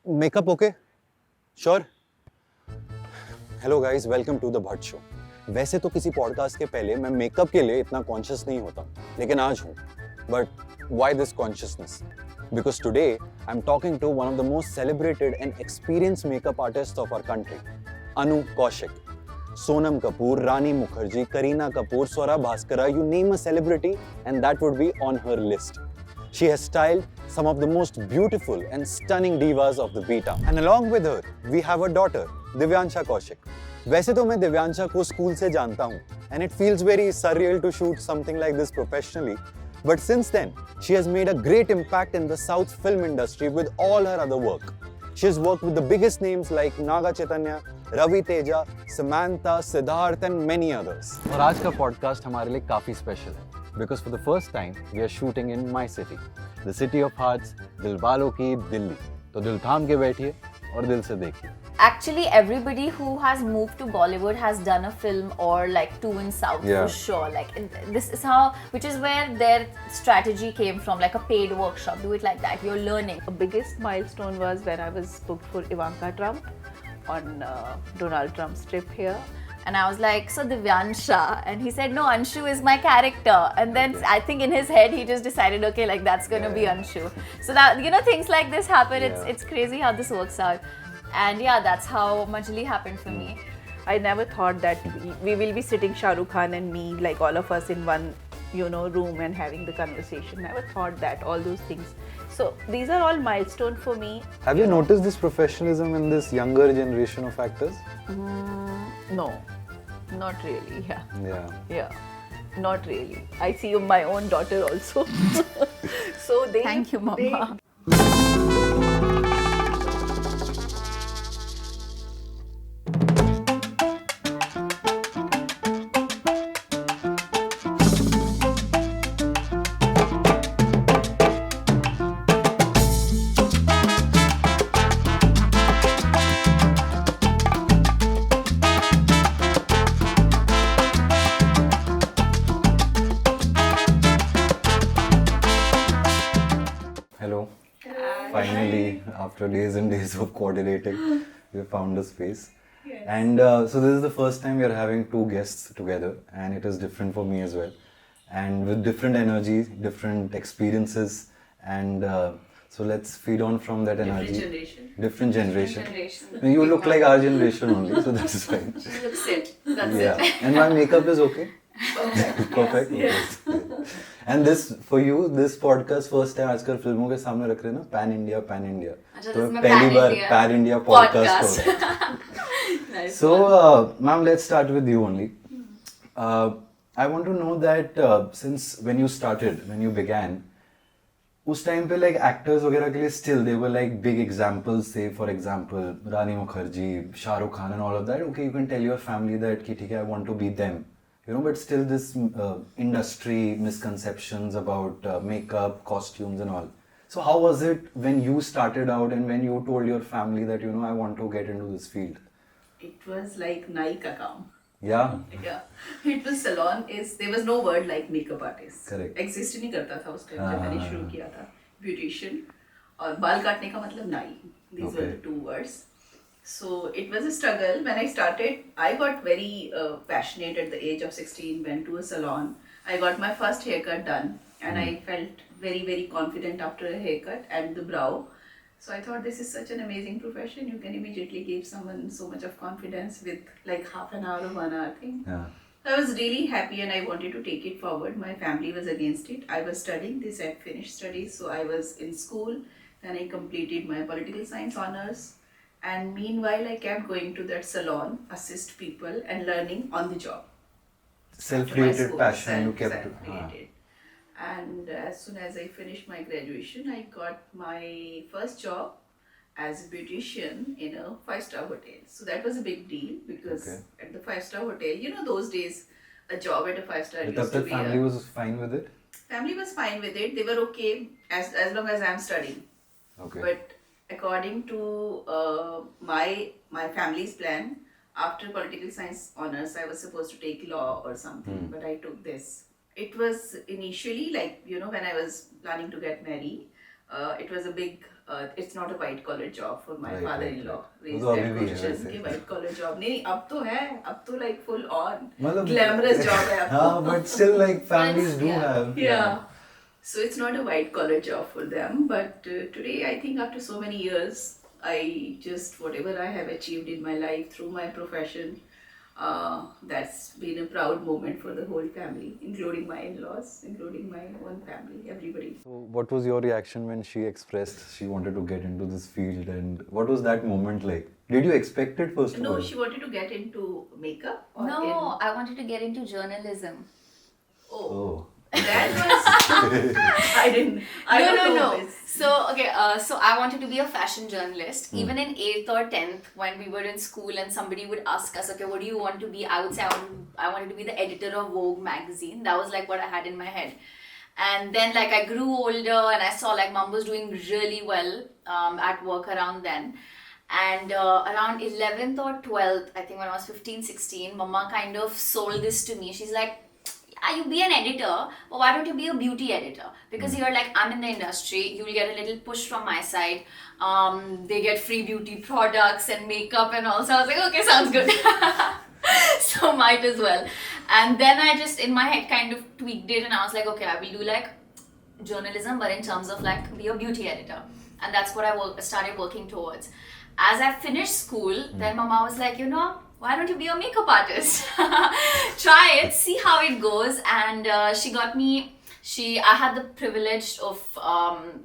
Makeup okay? Sure? Hello guys, welcome to the Bhat Show. वैसे तो किसी podcast के पहले मैं मेकअप के लिए इतना कॉन्शियस नहीं होता, लेकिन आज हूँ. But why this consciousness? Because today I'm talking to one of the most celebrated and experienced makeup artists of our country, Anu Kaushik. Sonam Kapoor, Rani Mukherjee, Kareena Kapoor, Swara, Bhaskara, you name a celebrity and that would be on her list. She has styled some of the most beautiful and stunning divas of the beta. And along with her, we have a daughter, Divyansha Kaushik. वैसे तो मैं दिव्यांशा को school से जानता हूँ and it feels very surreal to shoot something like this professionally. But since then, she has made a great impact in the South film industry with all her other work. She has worked with the biggest names like Naga Chaitanya, Ravi Teja, Samantha, Siddharth and many others. और आज का podcast हमारे लिए काफी special है because for the first time we are shooting in my city, the city of hearts, दिल वालों की दिल्ली. तो दिल थाम के बैठिए और दिल से देखिए. Actually, everybody who has moved to Bollywood has done a film or like two in South for sure. Like this is how, which is where their strategy came from, like a paid workshop. Do it like that. You're learning. The biggest milestone was when I was booked for Ivanka Trump on Donald Trump's trip here. And I was like, so Divyansha, and he said, no, Anshu is my character. And then I think in his head he just decided, okay, like that's gonna be Anshu. So that things like this happen. It's crazy how this works out. And that's how Majli happened for me. I never thought that we will be sitting Shah Rukh Khan and me, like all of us in one, room and having the conversation. Never thought that, all those things. So these are all milestones for me. Have you noticed this professionalism in this younger generation of actors? No, not really. Yeah. Not really. I see my own daughter also. So Thank you, Mama. Finally, after days and days of coordinating, we found a space. Yes. And so this is the first time we are having two guests together, and it is different for me as well. And with different energies, different experiences, and so let's feed on from that energy. Different generation. You look like our generation only, so that's fine. She looks it. That's it. And my makeup is okay? Perfect. Yes. And this for you, this podcast first time आजकल फिल्मों के सामने रख रहे हैं ना pan India तो पहली बार पैन इंडिया पॉडकास्ट हो. So ma'am, let's start with you only. I want to know that since when you began, उस टाइम पे like actors वगैरह के लिए still they were like big examples, say for example Rani Mukherjee, Shah Rukh Khan and all of that. Okay, you can tell your family that कि ठीक है I want to be them. But still this industry misconceptions about makeup, costumes and all. So how was it when you started out and when you told your family that, I want to get into this field? It was like Nai ka kaam. Yeah. It was salon there was no word like makeup artist. Correct. Exist नहीं करता था उस time जब मैंने शुरू किया था. Beautician और बाल काटने का मतलब नाई. These were the two words. So it was a struggle. When I started, I got very passionate at the age of 16, went to a salon. I got my first haircut done and I felt very, very confident after a haircut and the brow. So I thought this is such an amazing profession. You can immediately give someone so much of confidence with like half an hour or 1 hour thing. Yeah. So I was really happy and I wanted to take it forward. My family was against it. I was studying. They said finish studies. So I was in school. Then I completed my political science honors. And meanwhile, I kept going to that salon, assist people and learning on the job. Self-created passion you kept. Self-created. And as soon as I finished my graduation, I got my first job as a beautician in a 5-star hotel. So that was a big deal because at the 5-star hotel, those days, a job at a 5-star used to be family was fine with it? Family was fine with it. They were okay as long as I'm studying. Okay. But according to my family's plan, after political science honors, I was supposed to take law or something, but I took this. It was initially like, when I was planning to get married, it was a big it's not a white collar job for my Right, father-in-law. right. Raised वो तो that अभी भी है question वैसे। कि white collar job नहीं अब तो है, अब तो like full on मतलब glamorous job है अब तो. हाँ, but still like families do Yeah. have. Yeah. So it's not a white collar job for them, but today I think after so many years, I just whatever I have achieved in my life through my profession, that's been a proud moment for the whole family, including my in-laws, including my own family, everybody. So what was your reaction when she expressed she wanted to get into this field, and what was that moment like? Did you expect it first of No, all? she wanted to get into makeup. Or No, in, I wanted to get into journalism. Oh. That was I didn't. I No, don't no, know no. this. So, okay, so I wanted to be a fashion journalist. Even in 8th or 10th, when we were in school and somebody would ask us, okay, what do you want to be? I would say I wanted to be the editor of Vogue magazine. That was like what I had in my head. And then like I grew older and I saw like mom was doing really well at work around then. And around 11th or 12th, I think when I was 15, 16, mama kind of sold this to me. She's like, you be an editor, but why don't you be a beauty editor? Because you're like, I'm in the industry, you'll get a little push from my side. They get free beauty products and makeup and all. So I was like, okay, sounds good. So might as well. And then I just in my head kind of tweaked it and I was like, okay, I will do like journalism, but in terms of like be a beauty editor. And that's what I started working towards. As I finished school, then mama was like, you know, why don't you be a makeup artist? Try it, see how it goes. And she got me, I had the privilege of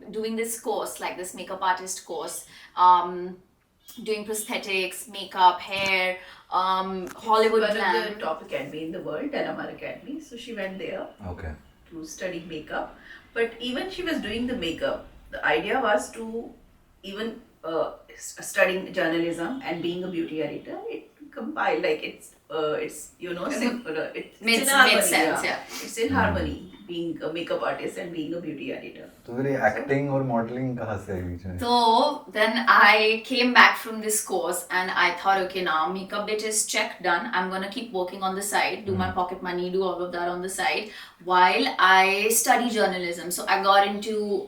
doing this course, like this makeup artist course, doing prosthetics, makeup, hair, Hollywood One glam. of the top academy in the world, Glamour Academy. So she went there Okay. to study makeup. But even she was doing the makeup, the idea was to even studying journalism and being a beauty editor. It compiled like it's you know it's Made in harmony. sense, yeah. It's in harmony being a makeup artist and being a beauty editor. तो फिर ये acting और modeling कहाँ से आई बीच में? So then I came back from this course and I thought, okay, now makeup bit is check done. I'm gonna keep working on the side, do my pocket money, do all of that on the side while I study journalism. So I got into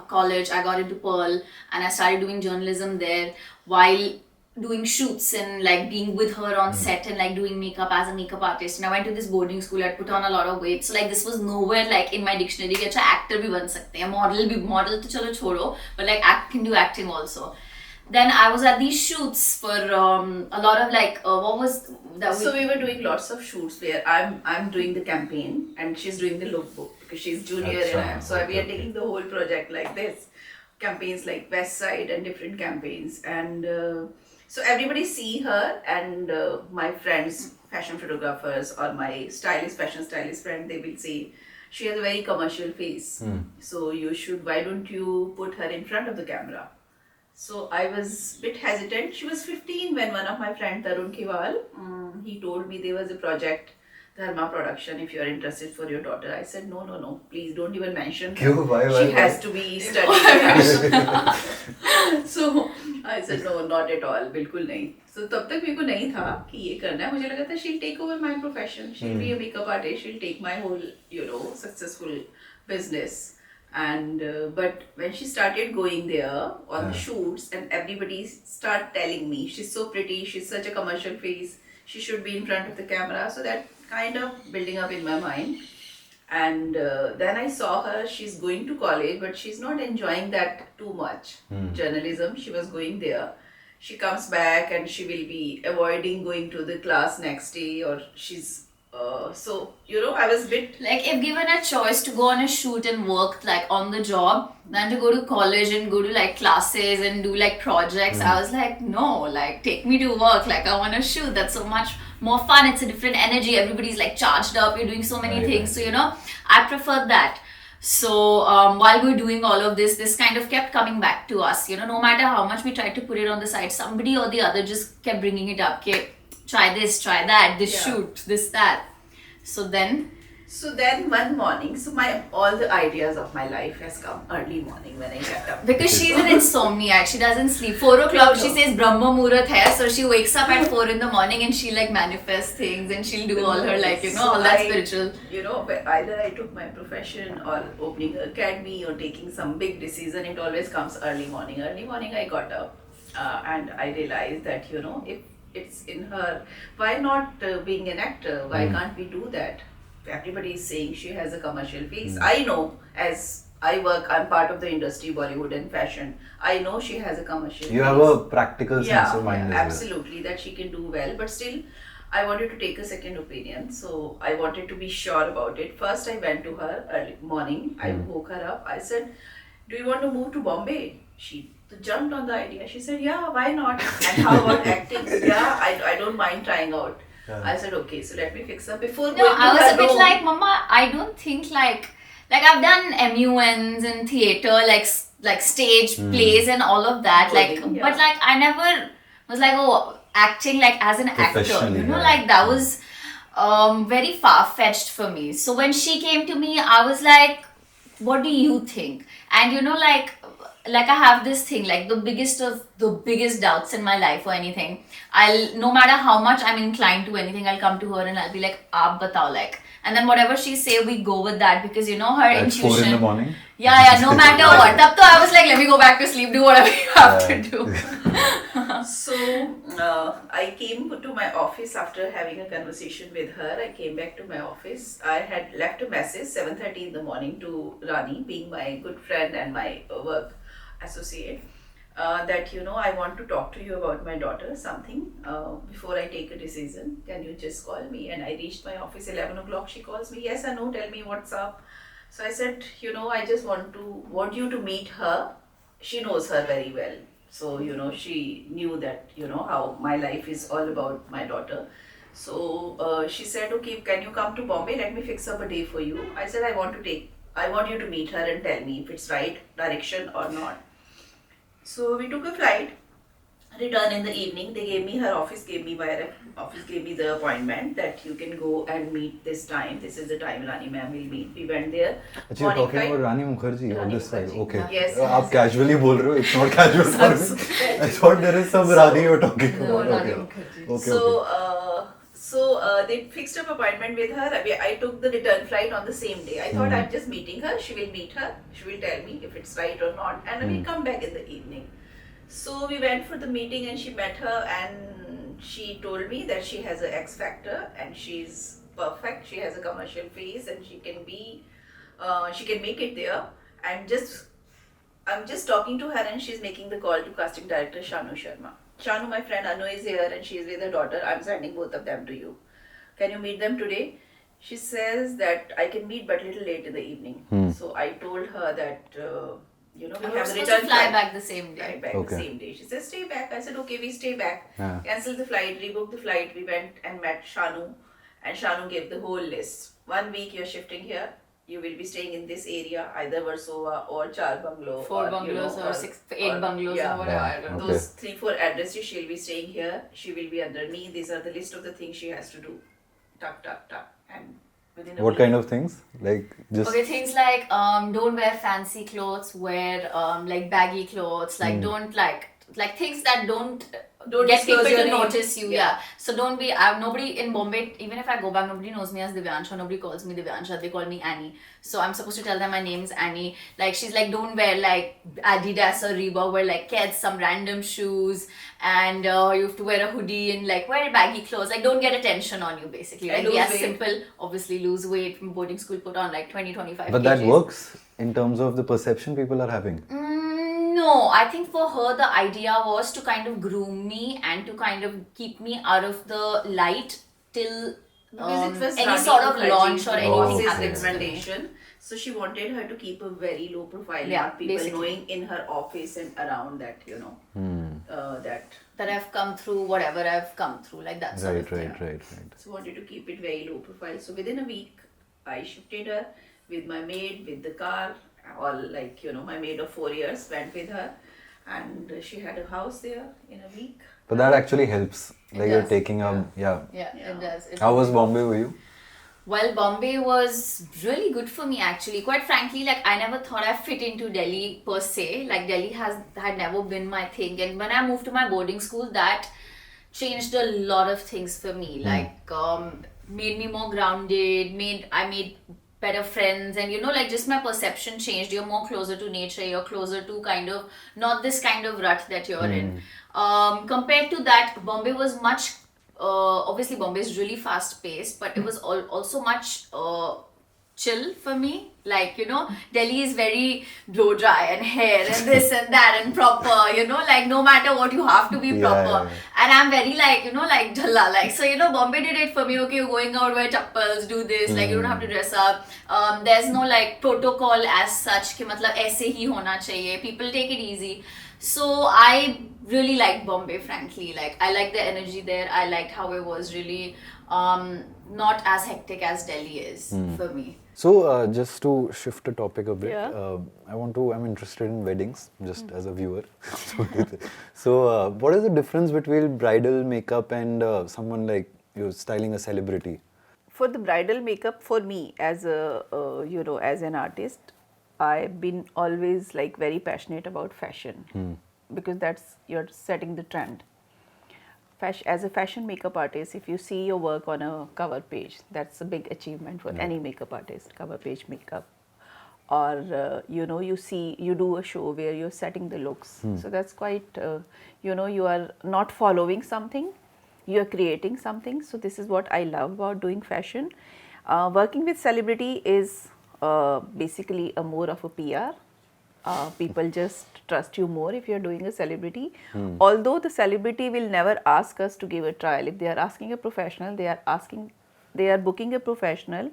college, I got into Pearl and I started doing journalism there while doing shoots and like being with her on set and like doing makeup as a makeup artist. And I went to this boarding school. I put on a lot of weight. So like this was nowhere like in my dictionary कि अच्छा actor भी बन सकते हैं, model तो चलो छोड़ो, but like can do acting also. Then I was at these shoots for a lot of like what was that? So we were doing lots of shoots where I'm doing the campaign and she's doing the lookbook because she's junior and I'm so we are taking the whole project like this, campaigns like West Side and different campaigns and so everybody see her and my friends, fashion photographers or my fashion stylist friend, they will say she has a very commercial face. So why don't you put her in front of the camera? So I was a bit hesitant. She was 15 when one of my friends, Tarun Kiwal, he told me there was a project, Dharma production, if you are interested for your daughter. I said, no, please don't even mention her. Why? She has to be studying. So I said, no, not at all, बिल्कुल नहीं. So तब तक मेरे को नहीं था कि ये करना है. मुझे लगा था she'll take over my profession. She'll be a makeup artist. She'll take my whole, successful business. And but when she started going there on the shoots and everybody start telling me she's so pretty, she's such a commercial face, she should be in front of the camera. So that kind of building up in my mind. And then I saw her, she's going to college, but she's not enjoying that too much. Journalism, she was going there. She comes back and she will be avoiding going to the class next day, or she's I was a bit like if given a choice to go on a shoot and work like on the job than to go to college and go to like classes and do like projects, I was like, no, like take me to work, like I want to shoot, that's so much more fun, it's a different energy, everybody's like charged up, you're doing so many things, so I preferred that. So while we were doing all of this kind of kept coming back to us, no matter how much we tried to put it on the side, somebody or the other just kept bringing it up, okay, try this, try that, this shoot, this, that. So then So then one morning, so all the ideas of my life has come early morning when I get up. Because she's an insomniac, she doesn't sleep. 4 o'clock, she says Brahma Muhurat hai, so she wakes up at 4 in the morning and she like manifests things and she'll do all her like, you know, all that spiritual. You know, either I took my profession or opening an academy or taking some big decision, it always comes early morning. Early morning I got up and I realized that, you know, if it's in her, why not being an actor? Why can't we do that? Everybody is saying she has a commercial face. I know, as I'm part of the industry, Bollywood and fashion. I know she has a commercial You face. have a practical sense of mind as well. Absolutely, that she can do well. But still, I wanted to take a second opinion. So I wanted to be sure about it. First, I went to her early morning. I woke her up. I said, "Do you want to move to Bombay?" She jumped on the idea. She said, "Yeah, why not? And how about acting? Yeah, I don't mind trying out." I said, okay, so let me fix up before No, going to I was her a bit room. like, Mama, I don't think like I've done MUNs in theatre, like stage plays and all of that. Like, Coding, but like I never was like, oh, acting like as an actor, Professionally, you know, yeah. like that was very far fetched for me. So when she came to me, I was like, what do you think? And you know, like I have this thing, like the biggest doubts in my life or anything, no matter how much I'm inclined to anything, I'll come to her and I'll be like, aap batao, like, and then whatever she say, we go with that, because you know her At intuition. 4 in the morning? Yeah, no matter what. Tab to I was like, let me go back to sleep, do whatever you have to do. So I came to my office after having a conversation with her. I came back to my office. I had left a message 7:30 in the morning to Rani, being my good friend and my work associate, that, you know, I want to talk to you about my daughter, something, before I take a decision. Can you just call me? And I reached my office 11 o'clock. She calls me. Yes, Anu, tell me what's up. So I said, you know, I just want you to meet her. She knows her very well. So, you know, she knew that, you know, how my life is all about my daughter. So she said, okay, can you come to Bombay? Let me fix up a day for you. I said, I want you to meet her and tell me if it's right direction or not. So we took a flight, returned in the evening. They gave me, her office gave me the appointment that you can go and meet this time. This is the time Rani ma'am will meet. We went there. But you're Morning talking flight. about Rani Mukherjee on Rani this side. Mukherjee. Okay. Yes. आप casually बोल रहे हो. It's not casual for me. I thought there is some Rani you're talking about. Rani Okay. Mukherjee. Okay. So they fixed up appointment with her. I took the return flight on the same day. I thought I'm just meeting her. She will meet her. She will tell me if it's right or not, and we'll come back in the evening. So we went for the meeting and she met her, and she told me that she has an X factor and she's perfect. She has a commercial face and she can make it there. I'm just talking to her and she's making the call to casting director Shanoo Sharma. Shanoo, my friend Anu is here and she is with her daughter. I'm sending both of them to you. Can you meet them today? She says that I can meet but little late in the evening. So I told her that, you know, we I have was the supposed return to fly flight. back the same day. Fly back Okay. the same day. She says, stay back. I said, okay, we stay back. Yeah. Cancel the flight, rebook the flight. We went and met Shanoo, and Shanoo gave the whole list. 1 week you're shifting here. You will be staying in this area, either Warsaw or Char Bungalow. 4 bungalows or 8 bungalows or whatever. I don't know. Okay. Those 3-4 addresses, she'll be staying here. She will be under me. These are the list of the things she has to do. Tuck, tuck, tuck. And within a What week. kind of things? Like just. Okay, things like don't wear fancy clothes, wear like baggy clothes, like don't like things that don't Don't get people disclose your to name. notice you. Yeah. Yeah. So don't be. Nobody in Bombay. Even if I go back, nobody knows me as Divyansha. Nobody calls me Divyansha. They call me Annie. So I'm supposed to tell them my name's Annie. Like she's like, don't wear like Adidas or Reebok. Wear like Keds, some random shoes, and you have to wear a hoodie and like wear baggy clothes. Like don't get attention on you basically. And Like be lose as weight. simple. Obviously lose weight from boarding school. Put on like 20-25 But that kgs. works in terms of the perception people are having. No, I think for her the idea was to kind of groom me and to kind of keep me out of the light till Because it was any Rani sort of Mukherjee's launch or anything boss's happens to me. recommendation. So she wanted her to keep a very low profile, Yeah, not people basically. knowing in her office and around that, you know, that. That I've come through whatever I've come through, like that sort of thing. Right. So wanted to keep it very low profile. So within a week, I shifted her with my maid, with the car, all like, you know, my maid of 4 years went with her, and she had a house there in a week. But that actually helps. It Like you're does. taking up. Yeah. Yeah, Yeah. it does. It How was Bombay for you? Well, Bombay was really good for me actually. Quite frankly, like I never thought I fit into Delhi per se. Like Delhi had never been my thing, and when I moved to my boarding school, that changed a lot of things for me. Like made me more grounded. I made better friends, and like just my perception changed. You're more closer to nature. You're closer to kind of not this kind of rut that you're in. Compared to that, Bombay was much obviously Bombay is really fast paced, but it was also much chill for me. Like, Delhi is very blow dry and hair and this and that and proper, like no matter what, you have to be proper. And I'm very like, like dhalla. Like, so, Bombay did it for me. Okay, you're going out, wear chappals, do this. Like, you don't have to dress up. There's no like protocol as such. Ki, matlab, aise hi hona chahiye. People take it easy. So I really liked Bombay, frankly. Like, I liked the energy there. I liked how it was really not as hectic as Delhi is for me. So, just to shift the topic a bit, Yeah. I'm interested in weddings, just as a viewer. So, what is the difference between bridal makeup and someone like you styling a celebrity? For the bridal makeup, for me as a as an artist, I've been always like very passionate about fashion because that's you're setting the trend. As a fashion makeup artist, if you see your work on a cover page, that's a big achievement for any makeup artist. Cover page makeup, or you do a show where you're setting the looks. So that's quite you are not following something, you are creating something. So this is what I love about doing fashion. Working with celebrity is basically a more of a PR. People just trust you more if you're doing a celebrity. Although the celebrity will never ask us to give a trial. If they are asking a professional, they are booking a professional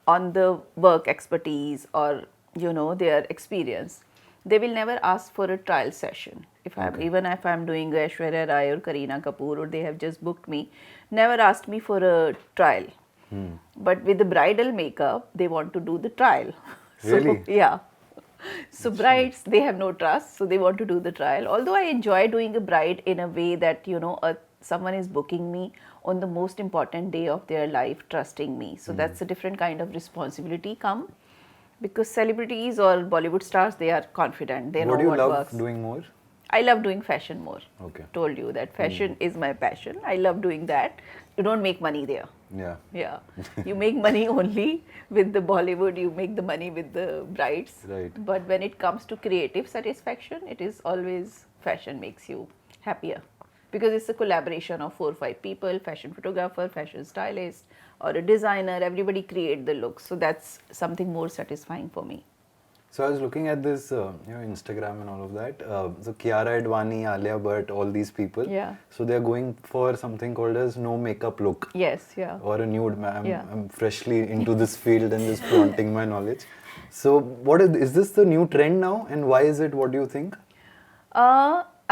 on the work expertise or their experience. They will never ask for a trial session. Even if I'm doing Aishwarya Rai or Kareena Kapoor, or they have just booked me, never asked me for a trial. But with the bridal makeup, they want to do the trial. Really? So, yeah. So brides, they have no trust, so they want to do the trial. Although I enjoy doing a bride in a way that someone is booking me on the most important day of their life, trusting me. So that's a different kind of responsibility come, because celebrities or Bollywood stars, they are confident. They know What do you what love works. doing more? I love doing fashion more. Okay. Told you that fashion is my passion. I love doing that. You don't make money there. Yeah. Yeah, you make money only with the Bollywood, you make the money with the brides. Right. But when it comes to creative satisfaction, it is always fashion makes you happier. Because it's a collaboration of 4 or 5 people, fashion photographer, fashion stylist, or a designer, everybody create the look. So that's something more satisfying for me. So I was looking at this, Instagram and all of that. So Kiara Advani, Alia Bhatt, all these people. Yeah. So they're going for something called as no makeup look. Yes, yeah. Or a nude. Yeah. I'm freshly into this field and just flaunting my knowledge. So what is this the new trend now, and why is it? What do you think?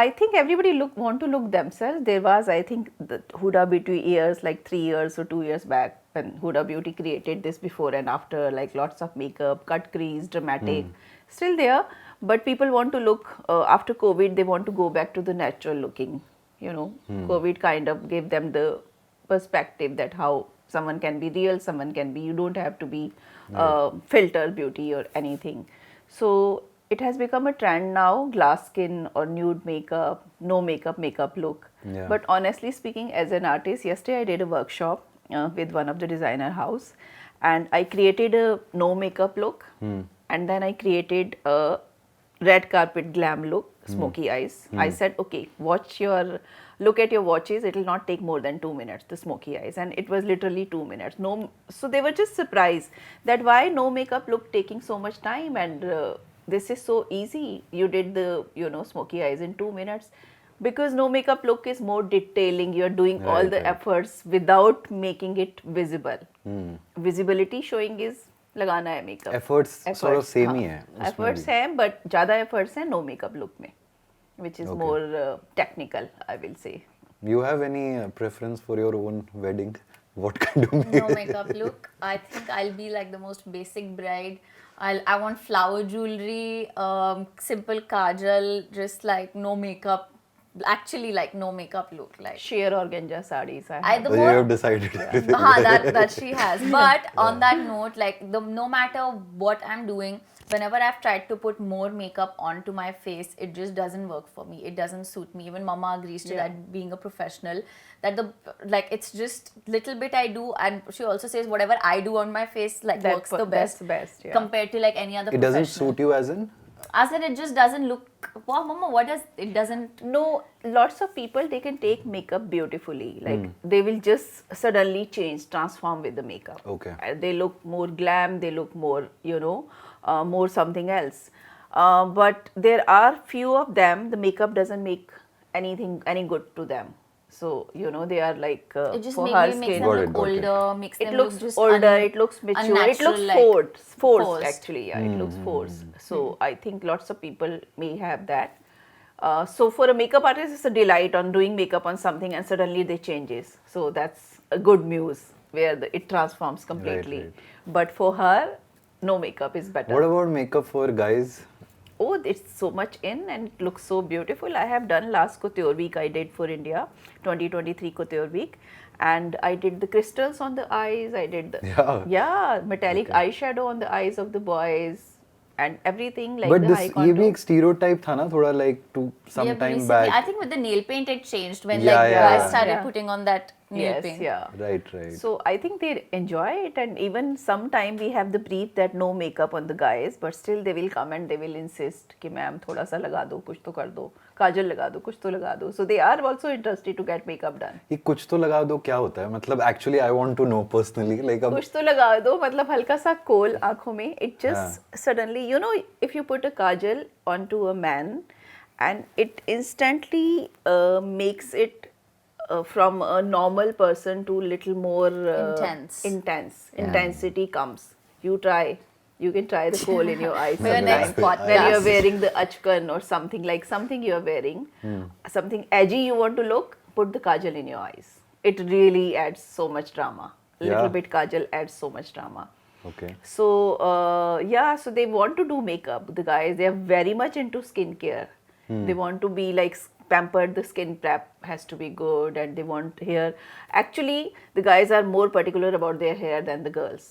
I think everybody want to look themselves. There was, I think, the Huda Beauty years, like 3 years or 2 years back, when Huda Beauty created this before and after, like lots of makeup, cut crease, dramatic, still there. But people want to look, after COVID, they want to go back to the natural looking. COVID kind of gave them the perspective that how someone can be real, someone can be, you don't have to be filter beauty or anything. So it has become a trend now, glass skin or nude makeup, no makeup look. Yeah. But honestly speaking, as an artist, yesterday I did a workshop with one of the designer house, and I created a no makeup look, and then I created a red carpet glam look, smoky eyes. I said, okay, look at your watches, it will not take more than 2 minutes, the smoky eyes, and it was literally 2 minutes. So they were just surprised that why no makeup look taking so much time, and this is so easy. You did the smoky eyes in 2 minutes, because no makeup look is more detailing. You're doing all the efforts without making it visible. Visibility showing is लगाना है makeup. Efforts sort of same ही है. Efforts हैं, but ज़्यादा efforts हैं no makeup look में, which is more technical, I will say. You have any preference for your own wedding? What kind of No makeup look. I think I'll be like the most basic bride. I want flower jewelry, simple kajal, just like no makeup, actually like no makeup look like. Sheer organza sarees. The So you more, have decided everything. that she has. But on that note, like no matter what I'm doing, whenever I've tried to put more makeup onto my face, it just doesn't work for me. It doesn't suit me. Even Mama agrees to that, being a professional, that it's just little bit I do, and she also says whatever I do on my face like works the best. That's best, yeah. Compared to like any other. It doesn't professional. suit you as in? As in, it just doesn't look. Wow, Mama, what does it doesn't? No, lots of people, they can take makeup beautifully. Like they will just suddenly transform with the makeup. Okay. They look more glam, they look more, more something else. But there are few of them, the makeup doesn't make any good to them. So, they are like It just for maybe her makes skin. them Got it, look got it. older, makes It them looks look just older, it looks mature, it unnatural, looks like, forced actually, yeah, it looks forced. So I think lots of people may have that. So for a makeup artist, it's a delight on doing makeup on something and suddenly they changes. So that's a good news where it transforms completely. right. But for her, no makeup is better. What about makeup for guys? Oh, it's so much in and it looks so beautiful. I have done last couture week I did for India, 2023 couture week, and I did the crystals on the eyes. I did the metallic eyeshadow on the eyes of the boys and everything like But the this high ये contour. भी एक stereotype था ना थोड़ा like to some Yeah, time recently, back. I think with the nail paint it changed when Yeah, like yeah, guys yeah. started Yeah. putting on that nail Yes, paint. yeah. Right. So I think they enjoy it, and even sometime we have the brief that no makeup on the guys, but still they will come and they will insist कि ma'am थोड़ा सा लगा दो, कुछ तो कर दो, काजल लगा दो, कुछ तो लगा दो. So they are also interested to get makeup done. ये कुछ तो लगा दो क्या होता है? मतलब actually I want to know personally like अब कुछ तो लगा दो मतलब हल्का सा कोल आँखों में. It just suddenly, if you put a kajal onto a man, and it instantly makes it from a normal person to little more Intense. Intensity comes. You can try the coal in your eyes For your next sometime. podcast. When you're wearing the achkan or something, like something you're wearing, something edgy you want to look, put the kajal in your eyes. It really adds so much drama. Little Yeah. bit kajal adds so much drama. Okay. So so they want to do makeup. The guys, they are very much into skincare. They want to be like pampered. The skin prep has to be good, and they want hair. Actually, the guys are more particular about their hair than the girls.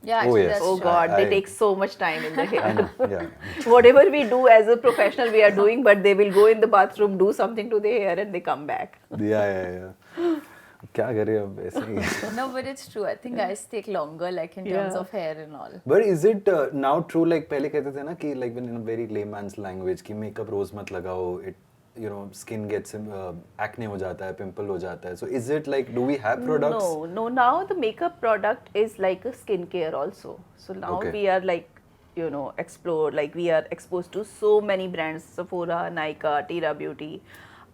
Yeah, Oh, actually, yes. that's Oh true. God, they I- take so much time in the I hair. know. Yeah. Whatever we do as a professional, we are doing, but they will go in the bathroom, do something to their hair, and they come back. Yeah. क्या करें अब ऐसे ही. No, but it's true. I think guys take longer, like in terms Yeah. of hair and all. But is it now true like पहले कहते थे ना कि like when in a very layman's language कि makeup रोज मत लगाओ, it skin gets acne हो जाता है, pimple हो जाता है. So is it like, do we have products? No. Now the makeup product is like a skincare also. So now Okay. we are like, explore, like we are exposed to so many brands, Sephora, Nykaa, Tira Beauty.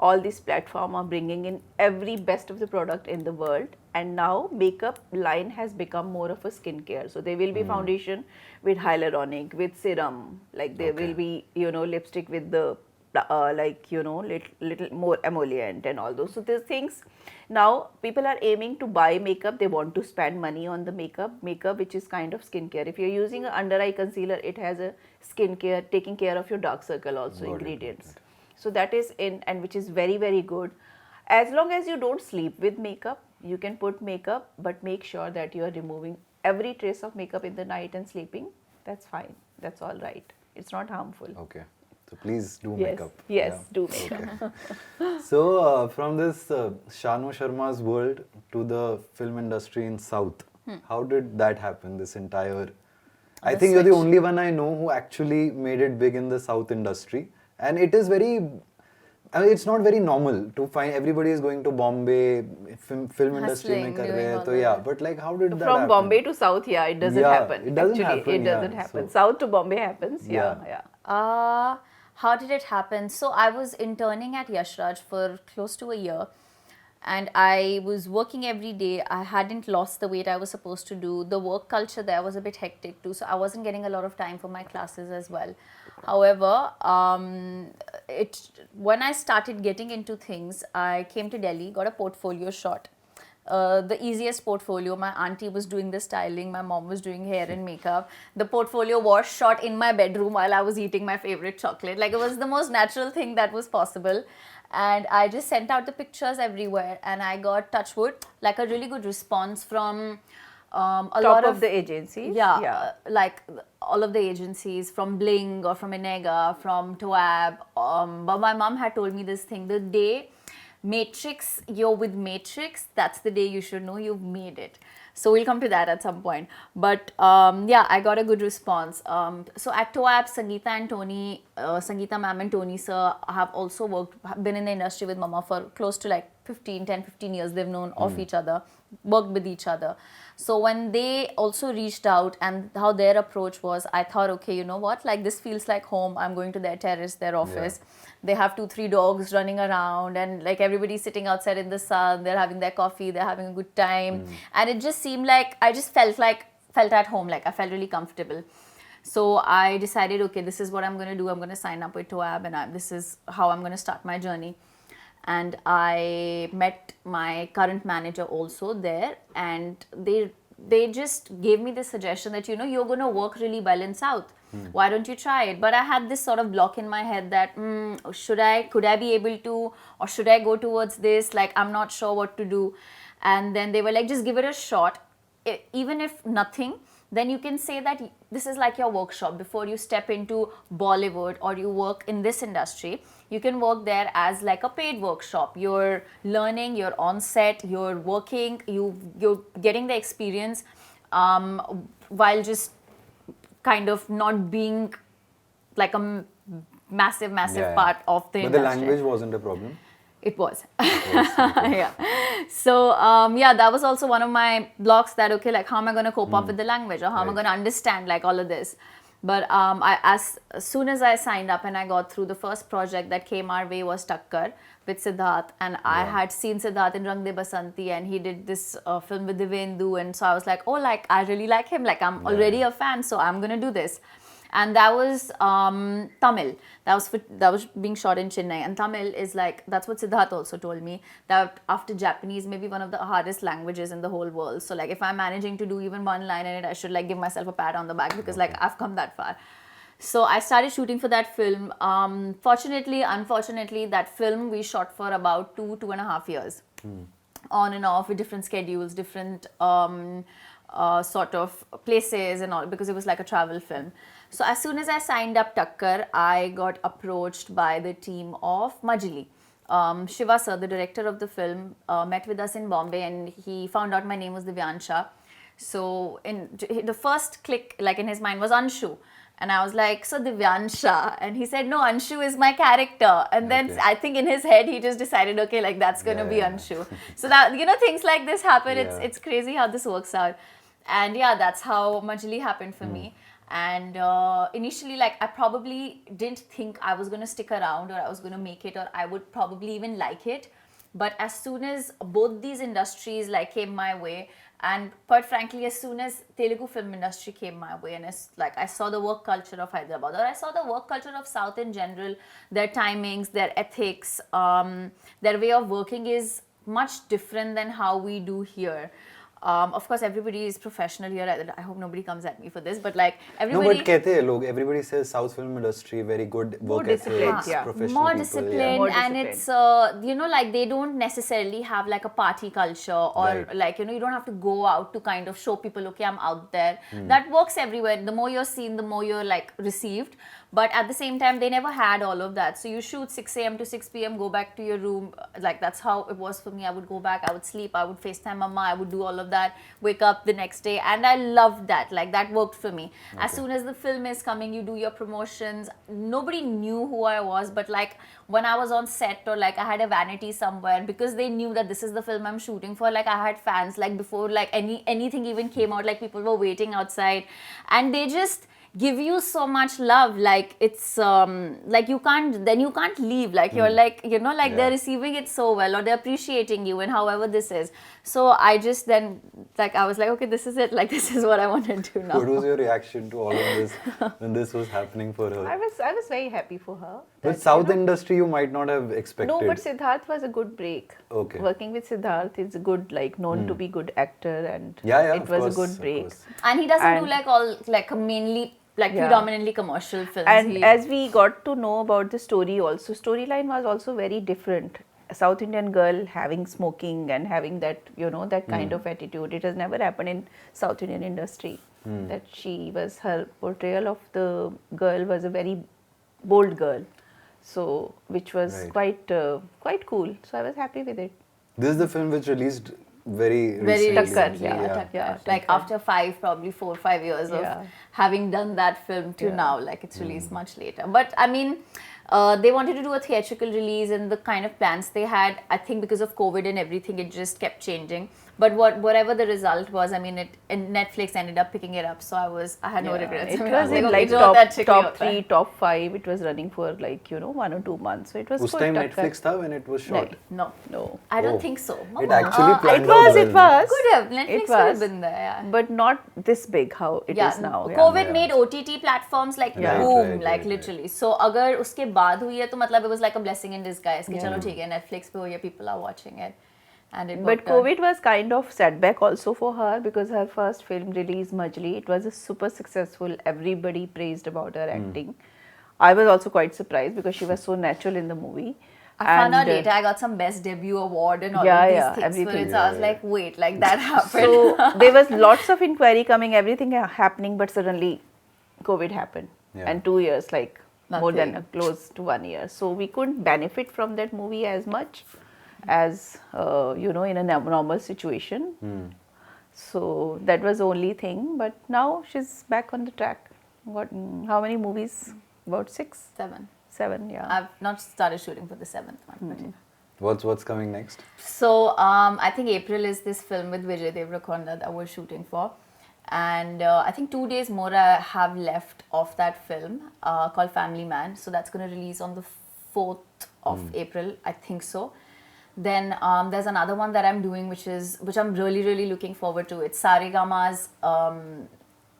All these platforms are bringing in every best of the product in the world, and now makeup line has become more of a skincare. So there will be foundation with hyaluronic, with serum, like there will be lipstick with the little more emollient and all those. So these things, now people are aiming to buy makeup. They want to spend money on the makeup which is kind of skincare. If you're using an under eye concealer, it has a skincare, taking care of your dark circle also, Got it, ingredients. So that is in, and which is very, very good. As long as you don't sleep with makeup, you can put makeup, but make sure that you are removing every trace of makeup in the night and sleeping. That's fine. That's all right. It's not harmful. Okay. So please do Yes. makeup. Yes, Yeah. do makeup. So from this Shanoo Sharma's world to the film industry in South, how did that happen? This entire, I think you're the switch. only one I know who actually made it big in the South industry, and it is very. I mean, it's not very normal to find everybody is going to Bombay, film industry mein Hustling, kar doing rahe hai, all तो that. yeah, but like how did that From happen? Bombay to South, yeah, it doesn't Yeah, happen. it doesn't Actually, happen, it doesn't yeah. happen. So- South to Bombay happens. Yeah, Yeah. yeah. How did it happen? So I was interning at Yashraj for close to a year, and I was working every day. I hadn't lost the weight I was supposed to do. The work culture there was a bit hectic too, so I wasn't getting a lot of time for my classes as well. However, when I started getting into things, I came to Delhi, got a portfolio shot. The easiest portfolio. My auntie was doing the styling, my mom was doing hair and makeup. The portfolio was shot in my bedroom while I was eating my favorite chocolate. Like, it was the most natural thing that was possible. And I just sent out the pictures everywhere, and I got, touch wood, like a really good response from a lot of the agencies. Yeah, like all of the agencies, from Bling or from Inega, from Toab. But my mom had told me this thing: the day Matrix, you're with Matrix, that's the day you should know you've made it. So we'll come to that at some point. But yeah, I got a good response. So at Toab, Sangeeta and Tony, Sangeeta ma'am and Tony sir have also been in the industry with Mama for close to like 10, 15 years. They've known of each other, worked with each other. So when they also reached out and how their approach was, I thought, okay, you know what, like this feels like home. I'm going to their terrace, their office. They have 2-3 dogs running around, and like everybody's sitting outside in the sun. They're having their coffee, they're having a good time. And it just seemed like, I just felt at home, like I felt really comfortable. So I decided, okay, this is what I'm going to do. I'm going to sign up with Toab, and this is how I'm going to start my journey. And I met my current manager also there, and they just gave me this suggestion that, you know, you're going to work really well in South. Why don't you try it? But I had this sort of block in my head that could I be able to, or should I go towards this? Like, I'm not sure what to do. And then they were like, just give it a shot. Even if nothing, then you can say that this is like your workshop. Before you step into Bollywood or you work in this industry, you can work there as like a paid workshop. You're learning, you're on set, you're working, you're getting the experience while just kind of not being like a massive part of the industry. But the language wasn't a problem? It was. Yeah. So, yeah, that was also one of my blocks, that, okay, like how am I going to cope up with the language, or how am I going to understand like all of this? But as soon as I signed up and I got through, the first project that came our way was Takkar with Siddharth. And I had seen Siddharth in Rang De Basanti, and he did this film with Divyansha, and so I was like, oh, like I really like him, like I'm already a fan, so I'm going to do this. And that was Tamil. That was being shot in Chennai. And Tamil is like, that's what Siddharth also told me, that after Japanese, maybe one of the hardest languages in the whole world. So like, if I'm managing to do even one line in it, I should like give myself a pat on the back, because like I've come that far. So I started shooting for that film. Fortunately, unfortunately, that film we shot for about 2.5 years. On and off with different schedules, different sort of places and all, because it was like a travel film. So as soon as I signed up Takkar, I got approached by the team of Majili. Shiva sir, the director of the film, met with us in Bombay, and he found out my name was Divyansha. So in the first click, like in his mind, was Anshu. And I was like, so Divyansha. And he said, no, Anshu is my character. And then I think in his head, he just decided, okay, like that's going to be Anshu. So that, you know, things like this happen. It's crazy how this works out. And yeah, that's how Majili happened for me. And initially, like, I probably didn't think I was going to stick around, or I was going to make it, or I would probably even like it. But as soon as both these industries like came my way, and quite frankly, as soon as Telugu film industry came my way, and it's like I saw the work culture of Hyderabad, or I saw the work culture of South in general, their timings, their ethics, their way of working is much different than how we do here. Of course, everybody is professional here. I hope nobody comes at me for this, but like everybody. No, but कहते हैं लोग. Everybody says South film industry very good work ethics, professional more people, disciplined, and it's you know, like they don't necessarily have like a party culture, or like, you know, you don't have to go out to kind of show people, okay, I'm out there. That works everywhere. The more you're seen, the more you're like received. But at the same time, they never had all of that. So you shoot 6 a.m. to 6 p.m., go back to your room. Like that's how it was for me. I would go back, I would sleep, I would FaceTime Mama, I would do all of that, wake up the next day. And I loved that. Like that worked for me. As soon as the film is coming, you do your promotions. Nobody knew who I was, but like when I was on set, or like I had a vanity somewhere, because they knew that this is the film I'm shooting for, like I had fans, like before like anything even came out, like people were waiting outside, and they just give you so much love. Like it's like you can't leave, like you're like, you know, like they're receiving it so well, or they're appreciating you, and however this is. So I just then, like, I was like, okay, this is it, like this is what I want to do now. What was your reaction to all of this when this was happening for her? I was very happy for her. But South industry you might not have expected. No, but Siddharth was a good break. Okay. Working with Siddharth is good, like known to be good actor, and Yeah, it was a good break. And he doesn't do like all like mainly like Yeah. predominantly commercial films. And as we got to know about the story also, storyline was also very different. A South Indian girl having smoking and having that, that kind of attitude. It has never happened in South Indian industry. That her portrayal of the girl was a very bold girl. So, which was Right. quite cool. So I was happy with it. This is the film which released very very recently. Takkar, yeah. Takkar. Yeah, Like Takkar. after 4 or 5 years Yeah. of having done that film to Yeah. now, like it's released much later. But I mean, they wanted to do a theatrical release, and the kind of plans they had, I think because of COVID and everything, it just kept changing. But whatever the result was, I mean, and Netflix ended up picking it up, so I had no Yeah, regrets. It I mean, was I in okay, like जो होता है tricky top होता है. 3, top 5. It was running for like 1 or 2 months. So it was Us good. time Takkar. Netflix tha when it was shot. No, No. I don't Oh. think so. It actually I planned It was. out It well. was. could have. Netflix It could have was. been there. Yeah. But not this big how it is now. Yeah. COVID Yeah. made OTT platforms like Yeah. boom, Right, like right. literally. So अगर उसके बाद हुई है तो मतलब it was like a blessing in disguise कि Yeah. चलो ठीक है Netflix पे हुई है, people are watching it, and it But worked out. COVID was kind of setback also for her because her first film release Majli, it was a super successful. Everybody praised about her acting. I was also quite surprised because she was so natural in the movie. I found out And, later I got some best debut award and all Yeah, of these yeah, things for everything. it. So I was Yeah, like, wait, like that happened. So there was lots of inquiry coming, everything happening, but suddenly COVID happened. Yeah. And 2 years, like more than Nothing. close to 1 year. So we couldn't benefit from that movie as much as, in a normal situation. So that was the only thing. But now she's back on the track. How many movies? About 6? 7, yeah. I've not started shooting for the 7th one. But yeah. What's coming next? So I think April is this film with Vijay Deverakonda that we're shooting for, and I think 2 days more I have left of that film called Family Man. So that's going to release on the 4th of April, I think so. Then there's another one that I'm doing, which I'm really looking forward to. It's Saregama's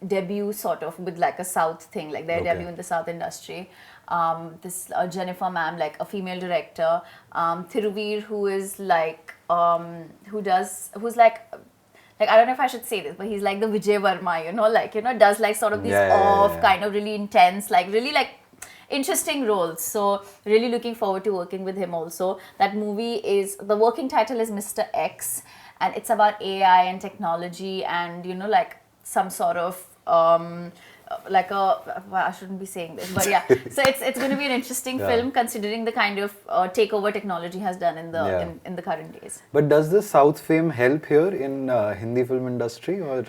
debut, sort of, with like a South thing, like their Okay. debut in the South industry. This Jennifer ma'am, like a female director, Thiruvir, who is like who's like I don't know if I should say this, but he's like the Vijay Varma, does like sort of these Yeah. kind of really intense, like really like interesting roles. So really looking forward to working with him also. That movie the working title is Mr. X, and it's about AI and technology and like some sort of I shouldn't be saying this, but yeah. So it's going to be an interesting Yeah. film considering the kind of takeover technology has done in the Yeah. in the current days. But does the South fame help here in Hindi film industry or?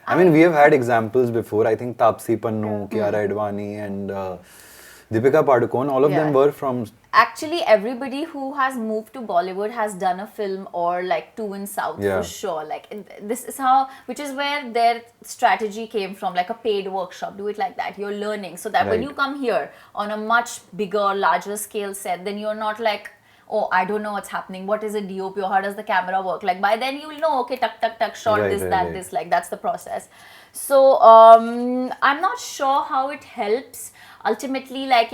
I mean, we have had examples before. I think Taapsee Pannu, Kiara Advani, and Deepika Padukone. All of them Yeah. were from. Actually, everybody who has moved to Bollywood has done a film or like two in South Yeah. for sure. Like this is which is where their strategy came from, like a paid workshop. Do it like that. You're learning so that when Right. you come here on a much bigger, larger scale set, then you're not like, oh, I don't know what's happening. What is a DOP or how does the camera work? Like by then you will know, okay, tuck, shot Right, this, right, that, right. this. Like that's the process. So I'm not sure how it helps. Ultimately, like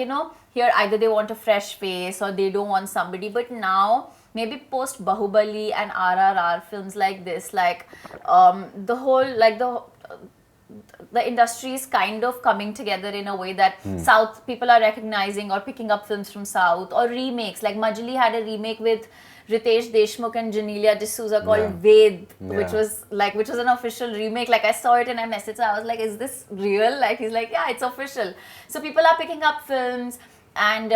here either they want a fresh face or they don't want somebody. But now maybe post Bahubali and RRR films like this, like the whole like the industry is kind of coming together in a way that South people are recognizing or picking up films from South or remakes. Like Majli had a remake with Ritesh Deshmukh and Janelia D'Souza called Yeah. Ved, Yeah. which was an official remake. Like I saw it and I messaged her. I was like, "Is this real?" Like he's like, "Yeah, it's official." So people are picking up films and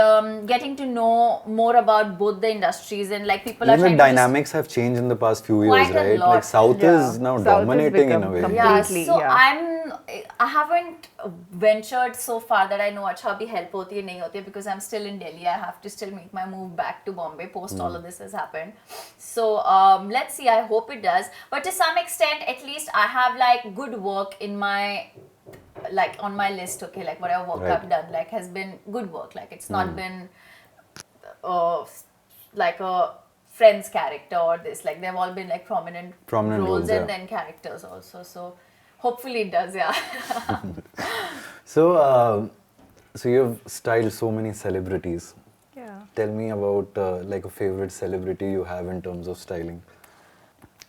getting to know more about both the industries, and like people are Even the trying to just- dynamics have changed in the past few years, Quite a right? lot. Like South Yeah. is now South has dominating in a become way. completely- Yeah, so yeah. I haven't ventured so far that I know अच्छा अभी help होती है नहीं होती है, because I'm still in Delhi. I have to still make my move back to Bombay post all of this has happened. So let's see. I hope it does. But to some extent, at least I have like good work in my on my list. Okay, like whatever work Right. I've done like has been good work. Like it's not been like a friend's character or this. Like they've all been like prominent roles and yeah. then characters also. So hopefully it does, yeah. So, so you've styled so many celebrities. Yeah. Tell me about like a favorite celebrity you have in terms of styling.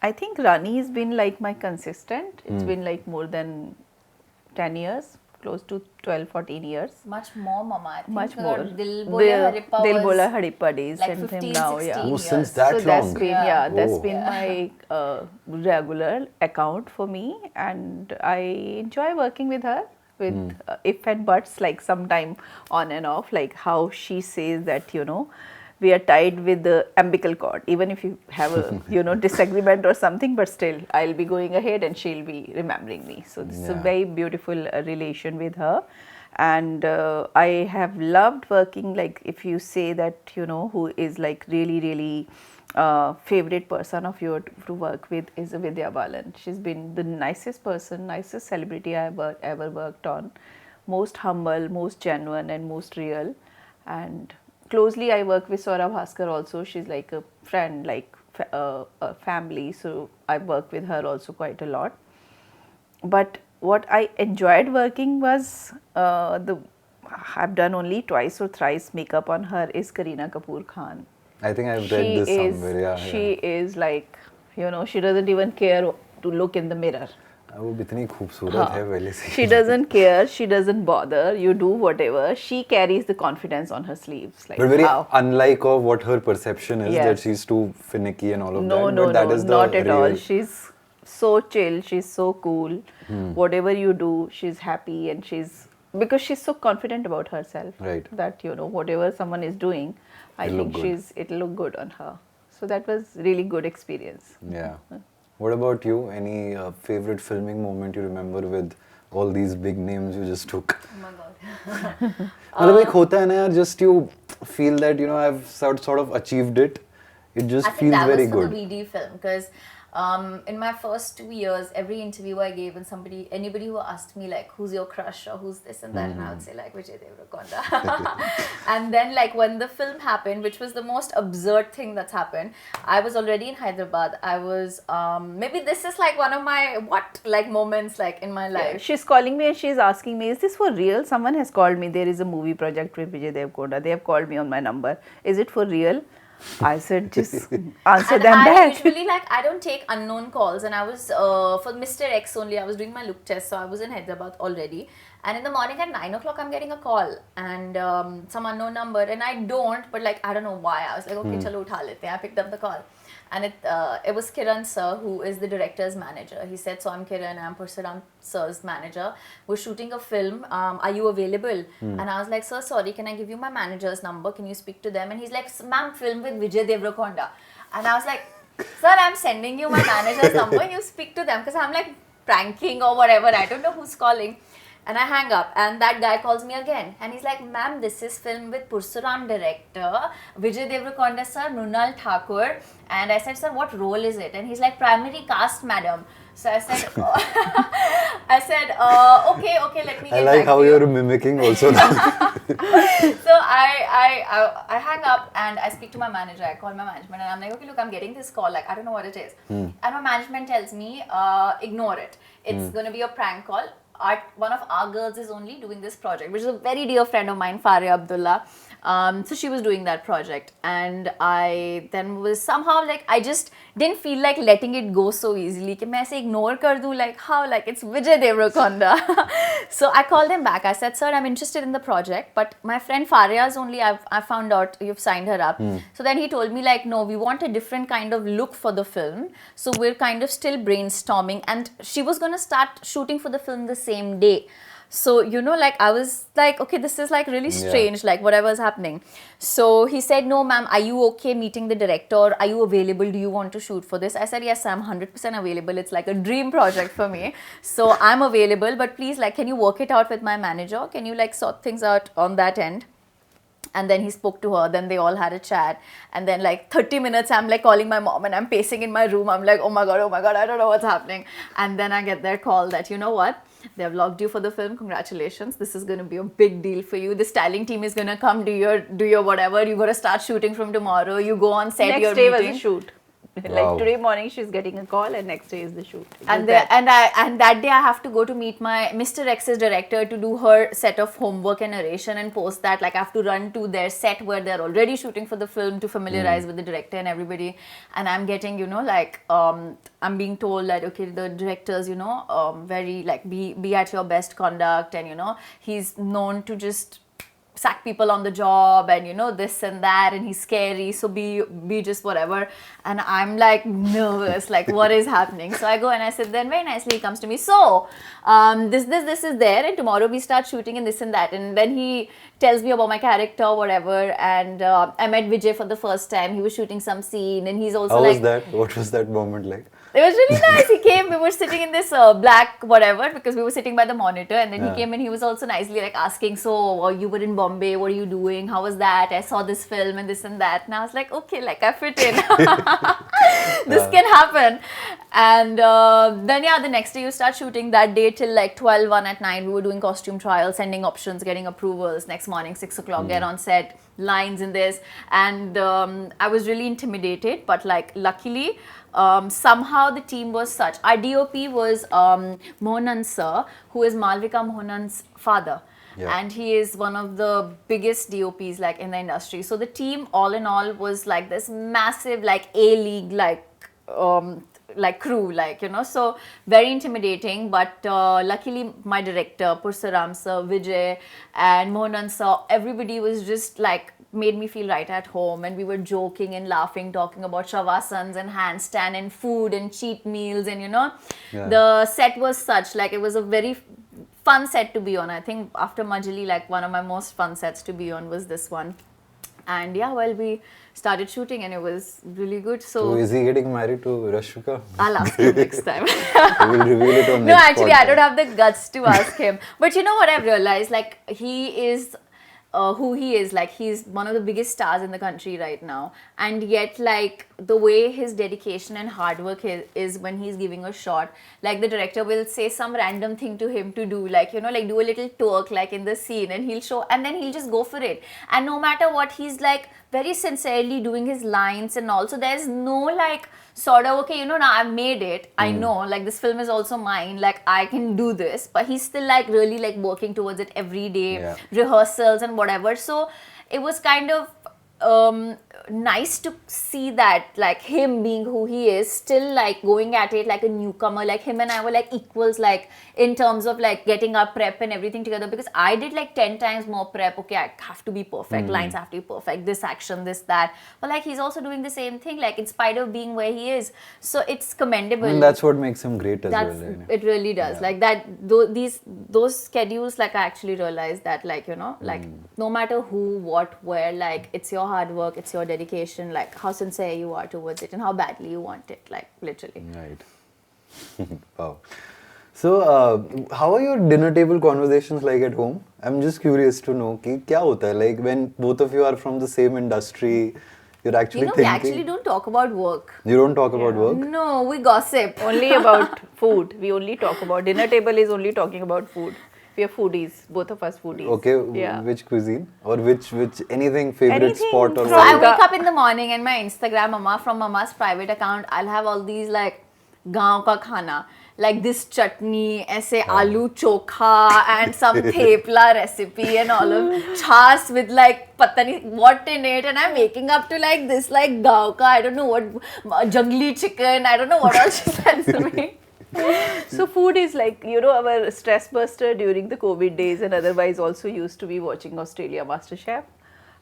I think Rani has been like my consistent. It's been like more than 10 years, close to 12, 14 years. Much more, Mama. I think Much more. Dil Bole Harippa Dil was Bola Harippa days like and him 15, now, 16 yeah. Oh, since years. that So long. that's been that's Oh. been my regular account for me, and I enjoy working with her with if and buts, like sometime on and off, like how she says that we are tied with the umbilical cord, even if you have a disagreement or something, but still I'll be going ahead and she'll be remembering me. So this is a Yeah. very beautiful relation with her. And I have loved working, like if you say that who is like really favorite person of yours to work with is Vidya Balan. She's been the nicest person, nicest celebrity I ever worked on, most humble, most genuine and most real. And closely I work with Swara Bhaskara also. She's like a friend, like a family, so I work with her also quite a lot. But what I enjoyed working was I've done only twice or thrice makeup on her is Kareena Kapoor Khan. I think I've read this somewhere. Yeah, She is like, she doesn't even care to look in the mirror. वो इतनी खूबसूरत है पहले से. She doesn't care, she doesn't bother, you do whatever. She carries the confidence on her sleeves. Like, But very wow. unlike of what her perception is, Yes. that she's too finicky and all of No, that. no, but that no, is the not at all. real- She's so chill, she's so cool. Whatever you do, she's happy, and because she's so confident about herself. Right. That, whatever someone is doing, I It'll think look good. it'll look good on her. So that was really good experience. Yeah. What about you? Any favorite filming moment you remember with all these big names you just took? Oh my God. मतलब एक होता है ना यार, just you feel that I've sort of achieved it. It just I think feels that very was for good. the VD film because in my first 2 years, every interview I gave, and anybody who asked me like, who's your crush or who's this and that, and I would say like Vijay Deverakonda. And then like when the film happened, which was the most absurd thing that's happened, I was already in Hyderabad. I was maybe this is like one of my moments like in my life. She's calling me and she's asking me, is this for real? Someone has called me. There is a movie project with Vijay Deverakonda. They have called me on my number. Is it for real? I said, just answer And them I back. usually I don't take unknown calls, and I was for Mr. X only. I was doing my look test, so I was in Hyderabad already. And in the morning at 9 o'clock, I'm getting a call and some unknown number, and I don't, but I don't know why. I was like, okay, chalo utha lete hain. I picked up the call, and it was Kiran sir, who is the director's manager. He said, so I'm Kiran, I'm Pursuram sir's manager. We're shooting a film. Are you available? And I was like, sir, sorry, can I give you my manager's number? Can you speak to them? And he's like, ma'am, film with Vijay Deverakonda. And I was like, sir, I'm sending you my manager's number. You speak to them, because I'm like pranking or whatever. I don't know who's calling. And I hang up, and that guy calls me again, and he's like, ma'am, this is film with Pursuram director, Vijay Deverakonda sir, Mrunal Thakur. And I said, sir, what role is it? And he's like, primary cast, madam. So I said, okay, let me get I like back how to you. you're mimicking also now. So I hang up and I speak to my manager. I call my management and I'm like, okay, look, I'm getting this call. Like, I don't know what it is. And my management tells me, ignore it. It's going to be a prank call. One of our girls is only doing this project, which is a very dear friend of mine, Faria Abdullah. So she was doing that project, and I then was somehow like, I just didn't feel like letting it go so easily. कि मैं ऐसे ignore कर दूँ, like how, like it's Vijay Deverakonda. So I called him back. I said, sir, I'm interested in the project, but my friend Faria's only, I found out you've signed her up. So then he told me like, no, we want a different kind of look for the film. So we're kind of still brainstorming, and she was going to start shooting for the film the same day. So, like I was like, okay, this is like really strange, like whatever's happening. So he said, no, ma'am, are you okay meeting the director? Are you available? Do you want to shoot for this? I said, yes, I'm 100% available. It's like a dream project for me. So I'm available, but please, like, can you work it out with my manager? Can you like sort things out on that end? And then he spoke to her, then they all had a chat, and then like 30 minutes I'm like calling my mom and I'm pacing in my room. I'm like, oh my god, I don't know what's happening. And then I get their call that, you know what, they've logged you for the film, congratulations, this is going to be a big deal for you. The styling team is going to come do your whatever, you got to start shooting from tomorrow, you go on set, Next you're day meeting. was a shoot. Wow. Like today morning she's getting a call and next day is the shoot. And Just that. and that day I have to go to meet my Mr. X's director to do her set of homework and narration and post that. Like I have to run to their set where they're already shooting for the film to familiarize with the director and everybody. And I'm getting, you know, like I'm being told that okay, the director's, you know, very like be at your best conduct, and you know he's known to just sack people on the job, and you know this and that, and he's scary, so be just whatever. And I'm like nervous, like what is happening? So I go and I sit there, and very nicely he comes to me, so this is there, and tomorrow we start shooting and this and that. And then he tells me about my character, whatever. And I met Vijay for the first time. He was shooting some scene, and he's also How like, was that? What was that moment like? it was really nice. He came, we were sitting in this black whatever, because we were sitting by the monitor, and then he came and he was also nicely like asking, so you were in Bombay, what are you doing, how was that, I saw this film and this and that. And I was like, okay, like I fit in. This can happen. And then yeah, the next day you start shooting. That day till like 12, 1 at night we were doing costume trials, sending options, getting approvals. Next morning 6 o'clock get on set, lines in this. And I was really intimidated, but like luckily somehow the team was such. Our DOP was Mohanan sir, who is Malvika Mohanan's father. Yeah. And he is one of the biggest DOPs like in the industry. So the team all in all was like this massive like A-league like crew, like, you know, so very intimidating. But luckily my director Pursaram sir, Vijay and Mohanan sir, everybody was just like made me feel right at home, and we were joking and laughing, talking about shavasans and handstand and food and cheat meals. And you know, the set was such, like it was a very fun set to be on. I think after Majali, like one of my most fun sets to be on was this one. And yeah, well, we started shooting and it was really good. So is he getting married to Rashmika? I'll ask him next time. We'll reveal it on No, next actually, I podcast. don't have the guts to ask him. But you know what I've realized? Like, he is who he is. Like, he's one of the biggest stars in the country right now. And yet, like, the way his dedication and hard work is when he's giving a shot. Like, the director will say some random thing to him to do. Like, you know, like, do a little twerk, like, in the scene. And he'll show, and then he'll just go for it. And no matter what, he's, like, very sincerely doing his lines and all. So there's no, like, sort of, okay, you know, now I've made it. I know, like, this film is also mine. Like, I can do this. But he's still, like, really, like, working towards it every day. Rehearsals and whatever. So it was kind of nice to see that, like, him being who he is, still like going at it like a newcomer. Like, him and I were like equals, like in terms of like getting our prep and everything together, because I did like 10 times more prep. Okay, I have to be perfect, lines have to be perfect, this action, this, that. But like, he's also doing the same thing, like in spite of being where he is. So it's commendable. And that's what makes him great as That's, well. it really does. Like that, those schedules, like I actually realized that, like, you know, like no matter who, what, where, like it's your hard work, it's your dedication, like how sincere you are towards it and how badly you want it, like literally. Right. Wow. So, how are your dinner table conversations like at home? I'm just curious to know कि क्या होता है, like when both of you are from the same industry, you're actually You know, we thinking. actually don't talk about work. You don't talk about work? No, we gossip. Only about food. We only talk about dinner table is only talking about food. We are foodies, both of us foodies. Okay, Yeah. which cuisine or which anything favorite Anything spot or from So I whatever? wake up in the morning and my Instagram, from Mama's private account, I'll have all these like gaon ka khana, like this chutney, aise aloo chokha and some thepla recipe and all of chas with like pata nahi what in it, and I'm waking up to like this like gaon ka, I don't know what, jungli chicken, I don't know what else she sends me. So food is like, you know, our stress buster during the COVID days, and otherwise also used to be watching Australia MasterChef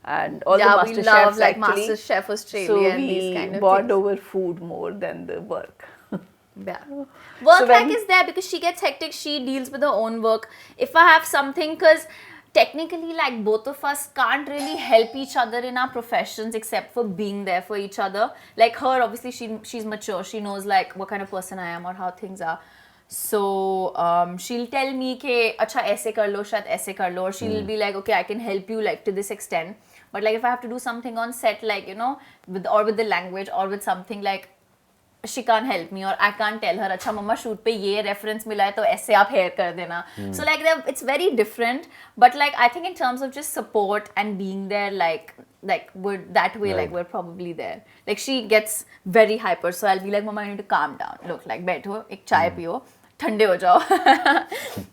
and all Yeah, the we MasterChefs love like actually. MasterChef Australia So and these we kind of bond things. over food more than the work. Yeah. Work So like when- is there because she gets hectic, she deals with her own work. If I have something, because technically like both of us can't really help each other in our professions except for being there for each other. Like her, obviously she's mature, she knows like what kind of person I am or how things are. So she'll tell me ke acha aise kar lo, shayad aise kar lo, or she'll be like, okay, I can help you like to this extent. But like if I have to do something on set, like, you know, with the language or with something, like she can't help me, or I can't tell her, अच्छा मम्मा shoot पे ये reference मिला है तो ऐसे आप hair कर देना. So like it's very different, but like I think in terms of just support and being there, like we're that way, like we're probably there. Like she gets very hyper, so I'll be like, Mama, you need to calm down. Look, like बैठो, एक चाय पियो, ठंडे हो जाओ.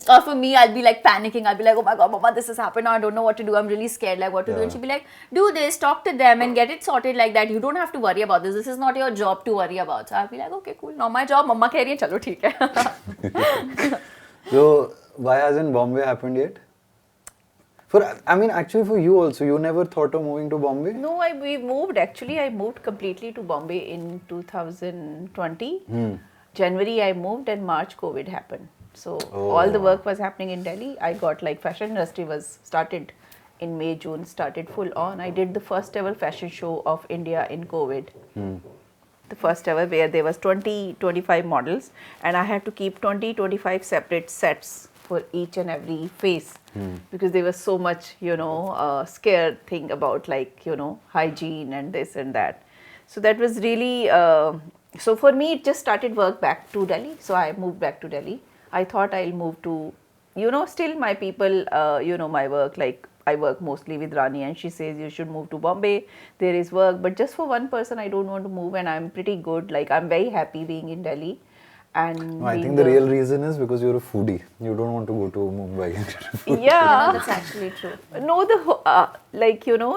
Or for me, I'll be like panicking. I'll be like, oh my god, Mama, this has happened. I don't know what to do. I'm really scared. Like what to do? And she'll be like, do this, talk to them, and get it sorted like that. You don't have to worry about this. This is not your job to worry about. So I'll be like, okay, cool. Not my job. Mama कह रही है, चलो ठीक है. So why hasn't Bombay happened yet? I mean, actually for you also, you never thought of moving to Bombay? No, we moved. Actually, I moved completely to Bombay in 2020. January I moved, and March COVID happened. So all the work was happening in Delhi. I got like fashion industry was started in May, June, started full on. I did the first ever fashion show of India in COVID. The first ever, where there was 20-25 models, and I had to keep 20-25 separate sets for each and every face, because there was so much, scared thing about like, hygiene and this and that. So that was really, so for me it just started work back to Delhi. So I moved back to Delhi. I thought I'll move to, still my people, my work, like I work mostly with Rani, and she says you should move to Bombay, there is work, but just for one person I don't want to move, and I'm pretty good, like I'm very happy being in Delhi. And No, I think the real reason is because you're a foodie. You don't want to go to Mumbai. yeah, That's actually true. no,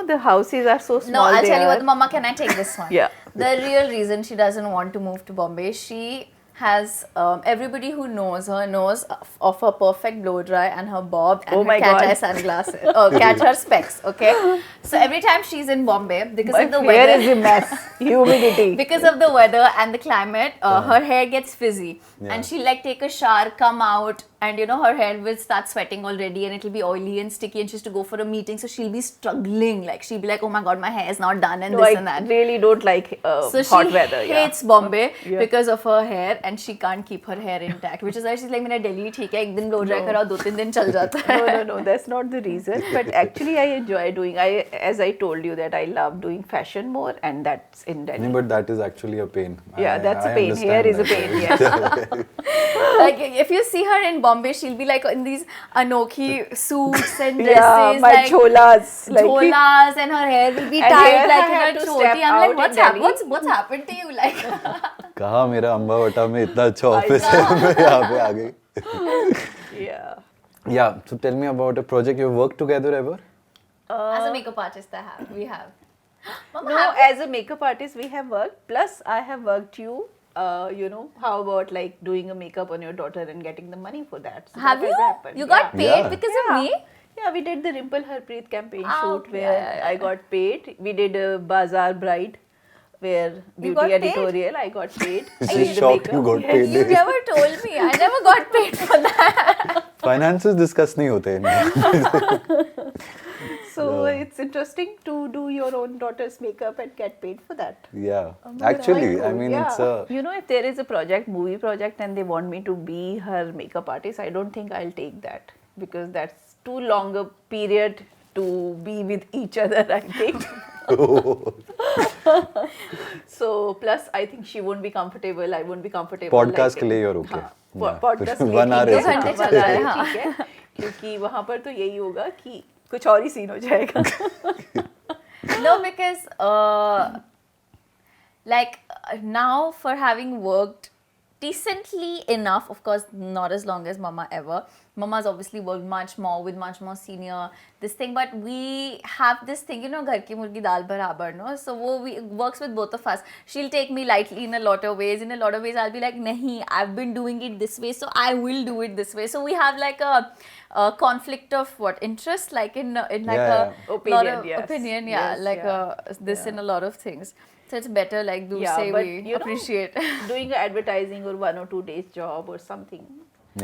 the houses are so small. No, I'll tell you there. what, Mama, can I take this one? Yeah. The real reason she doesn't want to move to Bombay, she has, everybody who knows her knows of her perfect blow dry and her bob and Oh her my cat God. eye sunglasses. Oh, cat her specs, okay? So every time she's in Bombay, because My of the hair weather, is a mess. Humidity. because of the weather and the climate, her hair gets fizzy. And she'll like take a shower, come out, and her hair will start sweating already, and it'll be oily and sticky, and she has to go for a meeting, so she'll be struggling. Like she'll be like, oh my god, my hair is not done, and No, this I and that. really don't like So hot she weather. hates Bombay Yeah. because of her hair, and she can't keep her hair intact, which is why she's like, मेरा Delhi ठीक है, एक दिन blow dry कराओ, 2-3 दिन चल जाता है. No, that's not the reason. But actually, I enjoy doing. As I told you, that I love doing fashion more, and that's in Delhi. No, but that is actually a pain. Yeah, that's a pain. understand Hair is a that. pain. Yes. Like if you see her in Bombay, she'll be like in these anokhi suits and dresses, Yeah, my like cholas, like cholas, and her hair will be And tied here like I had in a to choti. step I'm out like, in Delhi. what's happened to you? Like, कहा मेरा अम्बावटा में इतना अच्छा office है मैं यहाँ पे आ गई. yeah. Yeah, so tell me about a project you worked together ever? as a makeup artist, we have. Mama, No, as a makeup artist, we have worked. Plus, I have worked you. How about like doing a makeup on your daughter and getting the money for that? So have that you? has happened. You got Yeah. paid Yeah. because Yeah. of me? Yeah, we did the Rimple Harpreet campaign Ah, shoot okay. where Yeah. I got paid. We did a Bazaar Bride where beauty got paid? editorial. I got paid. She's doing the shocked you makeup. got paid. You never told me. I never got paid for that. Finances discuss नहीं होते इनमें. So it's interesting to do your own daughter's makeup and get paid for that. Yeah, actually, I mean it's a. If there is a project, movie project, and they want me to be her makeup artist, I don't think I'll take that, because that's too long a period to be with each other, I think. So plus I think she won't be comfortable, I won't be comfortable. Podcast के लिए you're okay. Yeah. Podcast 1 hour दो घंटे चल रहा है, हाँ. ठीक है, क्योंकि वहाँ पर तो यही होगा कि कुछ और ही सीन हो जाएगा. No, because now for having worked decently enough, of course not as long as Mama ever. Mama's obviously worked much more with much more senior this thing, but we have this thing, ghar ki murgi dal barabar, no? So it works with both of us. She'll take me lightly in a lot of ways. In a lot of ways I'll be like, nahi, I've been doing it this way, so I will do it this way. So we have like a conflict of interest, like in like Yeah. a Opinion, lot of yes. opinion, yeah, Yes, like yeah. this in a lot of things. So it's better like do Yeah, say but we appreciate. doing advertising or 1 or 2 days job or something,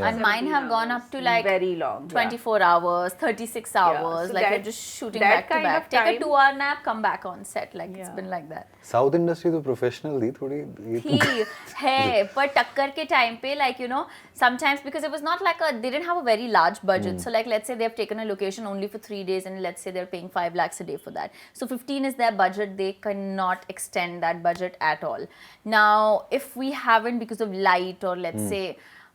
And mine have gone up to like very long. 24 hours, 36 hours. So like that- you're just shooting that back to kind back. of Take a time- 2-hour nap, come back on set. Like it's been like that. South industry तो professional थी थोड़ी ये तो- He, hey, but Takkar ke time pe, like, you know, sometimes because it was not like they didn't have a very large budget. So like, let's say they've taken a location only for 3 days and let's say they're paying 5 lakhs a day for that. So 15 is their budget. They cannot extend that budget at all. Now, if we haven't because of light or let's say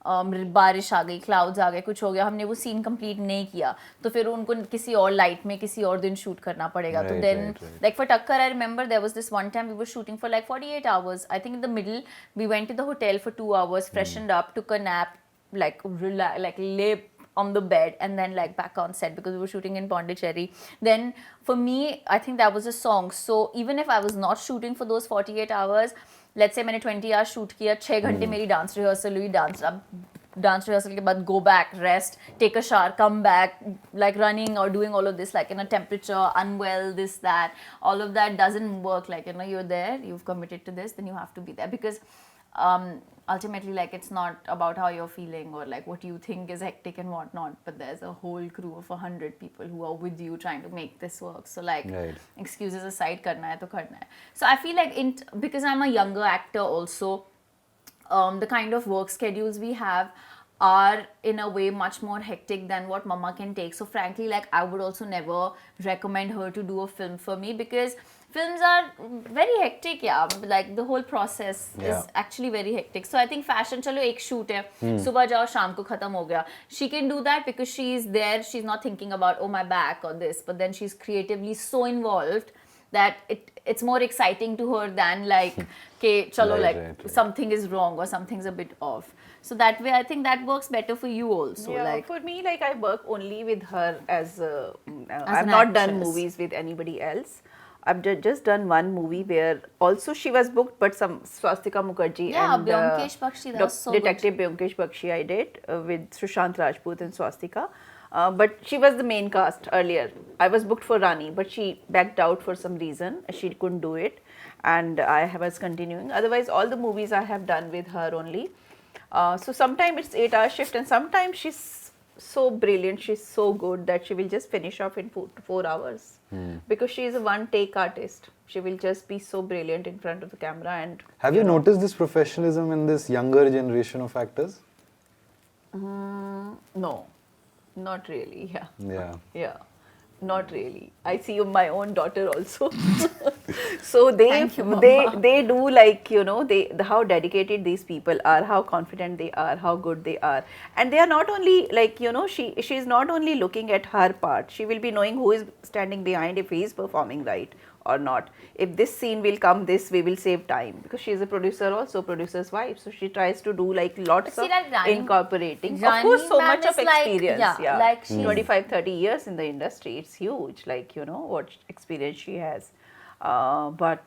बारिश आ गई, clouds आ गए, कुछ हो गया, हमने वो scene complete नहीं किया, तो फिर उनको किसी और लाइट में किसी और दिन शूट करना पड़ेगा. तो then like for Takkar, I remember there was this one time we were shooting for like 48 hours. I think in the middle we went to the hotel for 2 hours, freshened up, took a nap, like lay on the bed and then like back on set because we were shooting in Pondicherry. Then for me, I think that was a song. So even if I was not shooting for those 48 hours, let's say मैंने 20 hours shoot किया, 6 घंटे मेरी dance rehearsal हुई, dance rehearsal के बाद go back, rest, take a shower, come back, like running or doing all of this like in a temperature, unwell, this, that, all of that doesn't work. Like, you know, you're there, you've committed to this, then you have to be there because ultimately, like, it's not about how you're feeling or like what you think is hectic and whatnot, but there's a whole crew of 100 people who are with you trying to make this work. So like, excuses aside, karna hai to karna hai. So I feel like because I'm a younger actor also, the kind of work schedules we have are in a way much more hectic than what mama can take. So frankly, like, I would also never recommend her to do a film for me because films are very hectic, like the whole process is actually very hectic. So I think fashion, chalo ek shoot hai, subah jao sham ko khatam ho gaya, she can do that because she's there, she's not thinking about, oh, my back or this, but then she's creatively so involved that it's more exciting to her than like ke chalo something is wrong or something's a bit off. So that way I think that works better for you also. Yeah, like for me, like, I work only with her as I've an not done actress. movies with anybody else. I've just done one movie where also she was booked, but some Swastika Mukherjee and Byomkesh Bakshi, that was so Detective Byomkesh Bakshi I did with Sushant Rajput and Swastika. But she was the main cast earlier. I was booked for Rani, but she backed out for some reason. She couldn't do it, and I was continuing. Otherwise, all the movies I have done with her only. So sometimes it's 8-hour shift, and sometimes she's so brilliant, she's so good that she will just finish off in 4 hours. Because she is a one-take artist. She will just be so brilliant in front of the camera. And have you noticed this professionalism in this younger generation of actors? no, not really. Yeah. Yeah, not really. I see my own daughter also. So they do, like, you know, how dedicated these people are, how confident they are, how good they are, and they are not only, like, you know, she is not only looking at her part. She will be knowing who is standing behind, if he is performing right or not. If this scene will come, we will save time, because she is a producer also, producer's wife. So she tries to do like lots of incorporating. Of course, so much of experience. Like 25-30 years in the industry. It's huge. Like, you know, what experience she has. But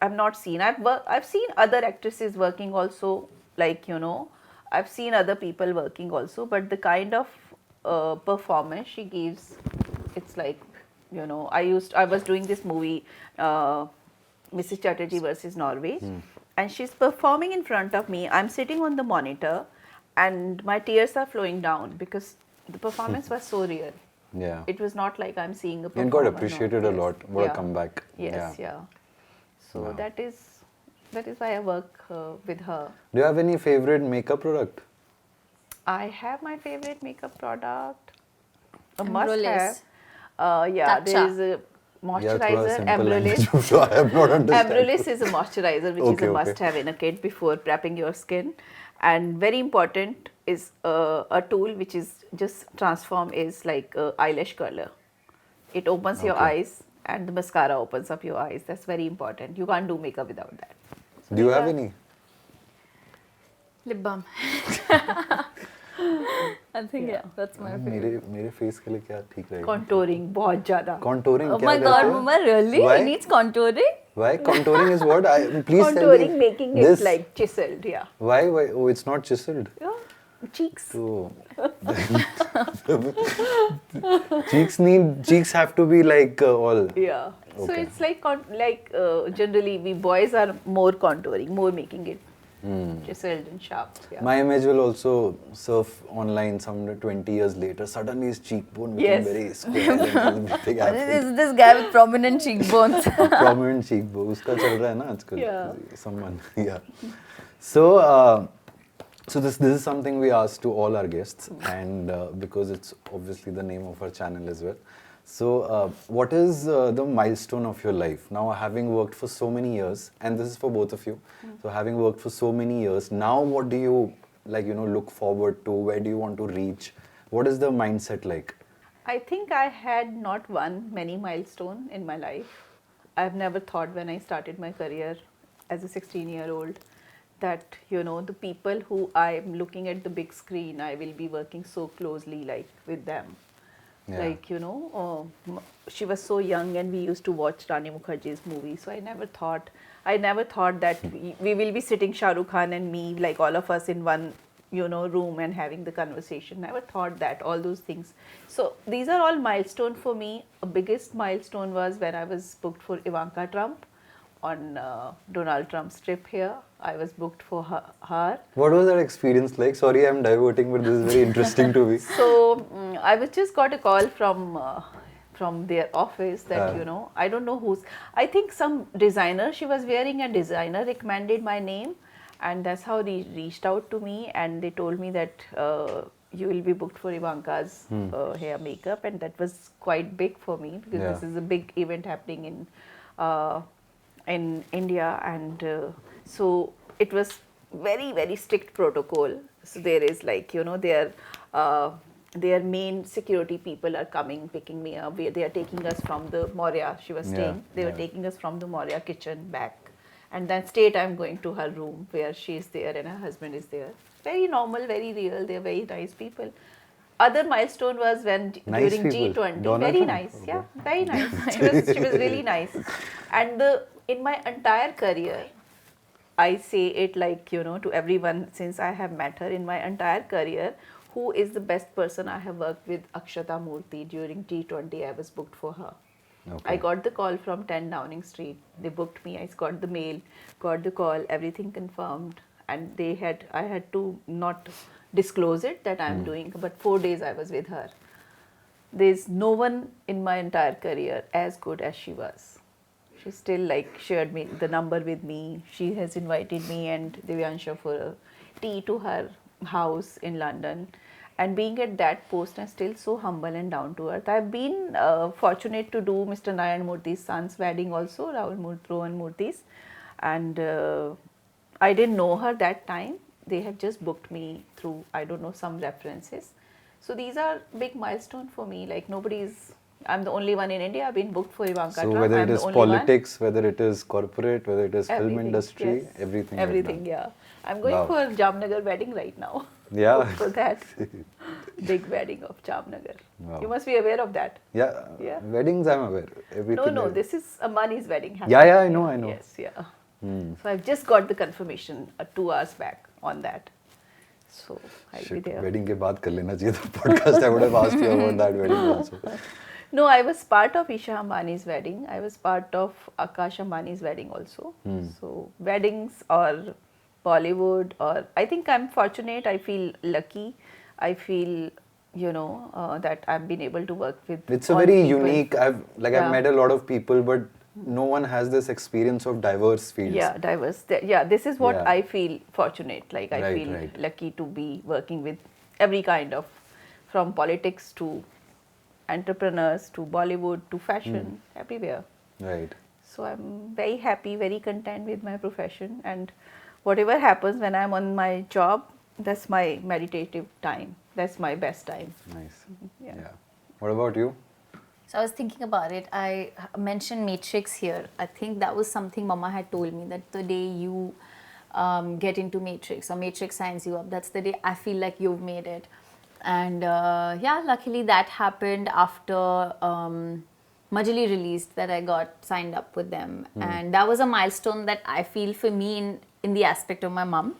I've not seen. I've seen other actresses working also. Like, you know, I've seen other people working also. But the kind of performance she gives, it's like, you know, I was doing this movie, Mrs. Chatterjee versus Norway, and she's performing in front of me. I'm sitting on the monitor, and my tears are flowing down because the performance was so real. Yeah. It was not like I'm seeing a performer. And got appreciated a lot. What a comeback. Yes, yeah. So that is why I work with her. Do you have any favorite makeup product? I have my favorite makeup product. A must Ambrollis. have. There is a moisturizer, Ambrollis. So I have not understood. Ambrollis is a moisturizer which is a must-have in a kit before prepping your skin. And very important is a tool which is just transform is like eyelash curler. It opens your eyes, and the mascara opens up your eyes. That's very important. You can't do makeup without that. So do you have any? lip balm. I think that's my favorite. मेरे face के लिए क्या ठीक रहेगा? Contouring बहुत ज़्यादा. Contouring Oh क्या my करते god, हो? Mama, really? Why? It needs contouring? Why? Contouring is what? Please tell me. Contouring, making it This- like chiseled. Yeah. Why? Oh, it's not chiseled. Yeah. Cheeks. So cheeks have to be like all. Yeah. So Okay. it's like generally we boys are more contouring, more making it chiseled and sharp. Yeah. My image will also surf online some 20 years later. Suddenly his cheekbone became Yes. very square and big What apple. is this guy with prominent cheekbones? Prominent cheekbone. उसका चल रहा है ना आजकल. Yeah. Someone. Yeah. So this is something we ask to all our guests, and because it's obviously the name of our channel as well. So what is the milestone of your life now? Having worked for so many years, and this is for both of you. So having worked for so many years, now what do you look forward to? Where do you want to reach? What is the mindset like? I think I had not one many milestone in my life. I've never thought when I started my career as a 16-year-old that the people who I'm looking at the big screen, I will be working so closely like with them. Yeah. Like she was so young and we used to watch Rani Mukherjee's movie. So I never thought that we will be sitting, Shah Rukh Khan and me, like all of us in one room and having the conversation. Never thought that, all those things. So these are all milestone for me. A biggest milestone was when I was booked for Ivanka Trump on Donald Trump's trip here. I was booked for her. What was that experience like? Sorry, I'm diverting, but this is very interesting to me. So I was just got a call from their office that I don't know who's. I think some designer. She was wearing a designer recommended my name, and that's how they reached out to me and they told me that you will be booked for Ivanka's hair makeup, and that was quite big for me because this is a big event happening in India, and so it was very, very strict protocol. So there is their main security people are coming, picking me up. They are taking us from the Maurya, she was staying. They were taking us from the Maurya kitchen back. And then straight I'm going to her room where she is there and her husband is there. Very normal, very real. They're very nice people. Other milestone was when Nice during people. G20. Donald Very Trump? nice, Okay. yeah, very nice. She was really nice. And in my entire career, I say it like, to everyone since I have met her in my entire career, who is the best person I have worked with? Akshata Murthy. During G20, I was booked for her. Okay. I got the call from 10 Downing Street. They booked me. I got the mail, got the call, everything confirmed. And I had to not disclose it that I'm doing, but 4 days I was with her. There's no one in my entire career as good as she was. She still shared the number with me. She has invited me and Divyansha for a tea to her house in London. And being at that post, I'm still so humble and down to earth. I've been fortunate to do Mr. Nayan Murthy's son's wedding also, Rohan Murthy's. And I didn't know her that time. They had just booked me through, I don't know, some references. So these are big milestone for me. I'm the only one in India. I've been booked for Ivanka So Trump. whether I'm it the is only one. politics, whether it is corporate, whether it is film Everything, industry, yes. everything. you've Everything, done. yeah. I'm going Wow. for Jamnagar wedding right now. Yeah. For that big wedding of Jamnagar. Wow. You must be aware of that. Yeah. Yeah. Weddings, I'm aware. Everything. No, I- this is Amani's wedding. Yeah, I know. Yes, yeah. So I've just got the confirmation 2 hours back on that. So I'll be Shit, there. wedding के बाद कर लेना चाहिए था podcast. I would have asked you about that wedding also. No, I was part of Isha Ambani's wedding. I was part of Akash Ambani's wedding also. So weddings or Bollywood, or I think I'm fortunate. I feel lucky. I feel that I've been able to work with. It's a all very people. unique. I've Yeah. met a lot of people, but no one has this experience of diverse fields. Yeah, diverse. This is what Yeah. I feel fortunate. I Right, feel right. lucky to be working with every kind of, from politics to entrepreneurs to Bollywood to fashion, everywhere. Right. So I'm very happy, very content with my profession, and whatever happens when I'm on my job, that's my meditative time. That's my best time. Nice. Yeah. Yeah. What about you? So I was thinking about it. I mentioned Matrix here. I think that was something Mama had told me, that the day you get into Matrix or Matrix signs you up, that's the day I feel like you've made it. And luckily that happened after Majali released, that I got signed up with them. And that was a milestone that I feel for me in the aspect of my mum.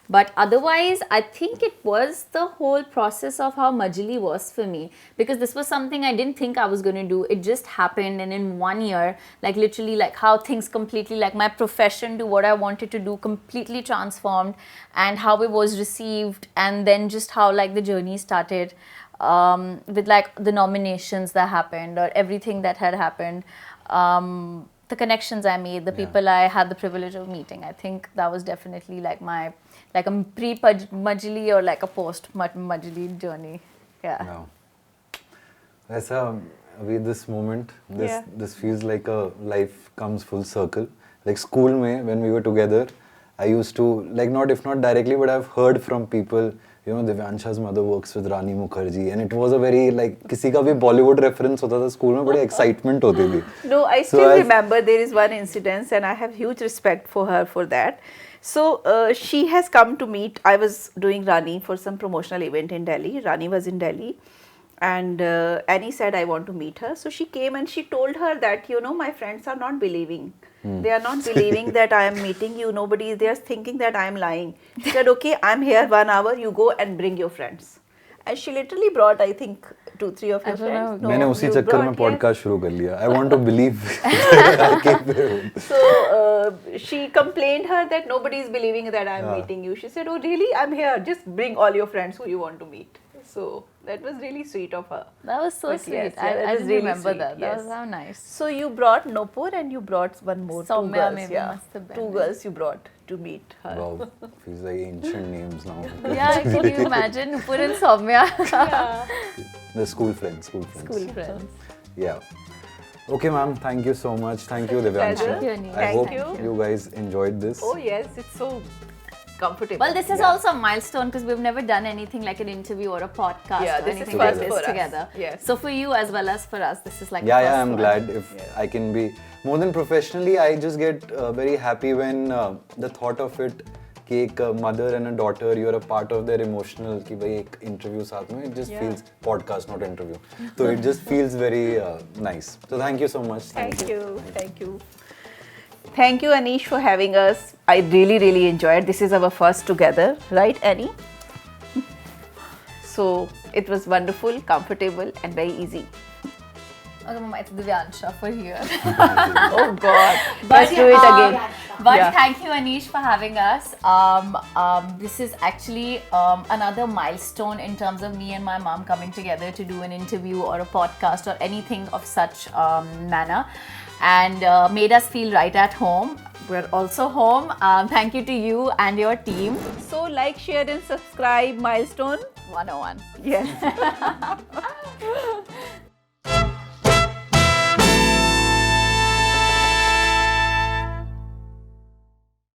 But otherwise, I think it was the whole process of how Majli was for me, because this was something I didn't think I was going to do. It just happened, and in 1 year, like literally, like how things completely, like my profession to what I wanted to do completely transformed, and how it was received, and then just how like the journey started. With like the nominations that happened or everything that had happened, the connections I made, the people I had the privilege of meeting, I think that was definitely like my, like a pre-Majli or like a post-Majli journey. Yeah. Wow. Aisa, with this moment, this feels like a life comes full circle. Like school mein, when we were together, I used to, like not if not directly, but I've heard from people, you know, Divyansha's mother works with Rani Mukherjee, and it was a very like किसी का भी Bollywood reference होता था school में, बड़ी excitement होती थी. No, I still remember there is one incident, and I have huge respect for her for that. So she has come to meet. I was doing Rani for some promotional event in Delhi. Rani was in Delhi, and Annie said I want to meet her. So she came and she told her that, you know, my friends are not believing. They are not believing that I am meeting you. Nobody, they are thinking that I am lying. She said, okay, I'm here 1 hour. You go and bring your friends. And she literally brought, I think, 2-3 of her friends. मैंने उसी चक्कर में podcast शुरू कर लिया. I want to believe. So she complained her that nobody is believing that I'm meeting you. She said, oh really? I'm here. Just bring all your friends who you want to meet. So that was really sweet of her. That was so But sweet. yes, I that was didn't really remember sweet, that. That yes. was how nice. So you brought Nopur and you brought one more, two Soumya girls. maybe Yeah, must have been. 2 girls you brought to meet her. Wow, feels like ancient names now. Yeah, can you imagine? Nupur and Soumya. The school friends. School friends. Yeah. Okay, ma'am. Thank you so much. Thank you, Divyansha. Thank you, Anish. I hope Thank you guys enjoyed this. Oh yes, it's so comfortable. Well, this is also a milestone because we've never done anything like an interview or a podcast Yeah, or this is anything like first this for us. together. Yes. So for you as well as for us, this is like Yeah, the first I'm one. glad if I can be more than professionally. I just get very happy when the thought of it कि एक mother and a daughter, you're a part of their emotional कि भाई एक interview साथ में, it just feels podcast not interview. So it just feels very nice. So thank you so much. Thank you. Thank you, Anish, for having us. I really enjoyed. This is our first together, right, Annie? So it was wonderful, comfortable, and very easy. Okay, Mama, it's Divyansha for here. Oh God! Let's do it again. But Yeah. thank you, Anish, for having us. This is actually another milestone in terms of me and my mom coming together to do an interview or a podcast or anything of such manner, and made us feel right at home. We're also home. Thank you to you and your team. So like, share, and subscribe. Milestone 101. Yes.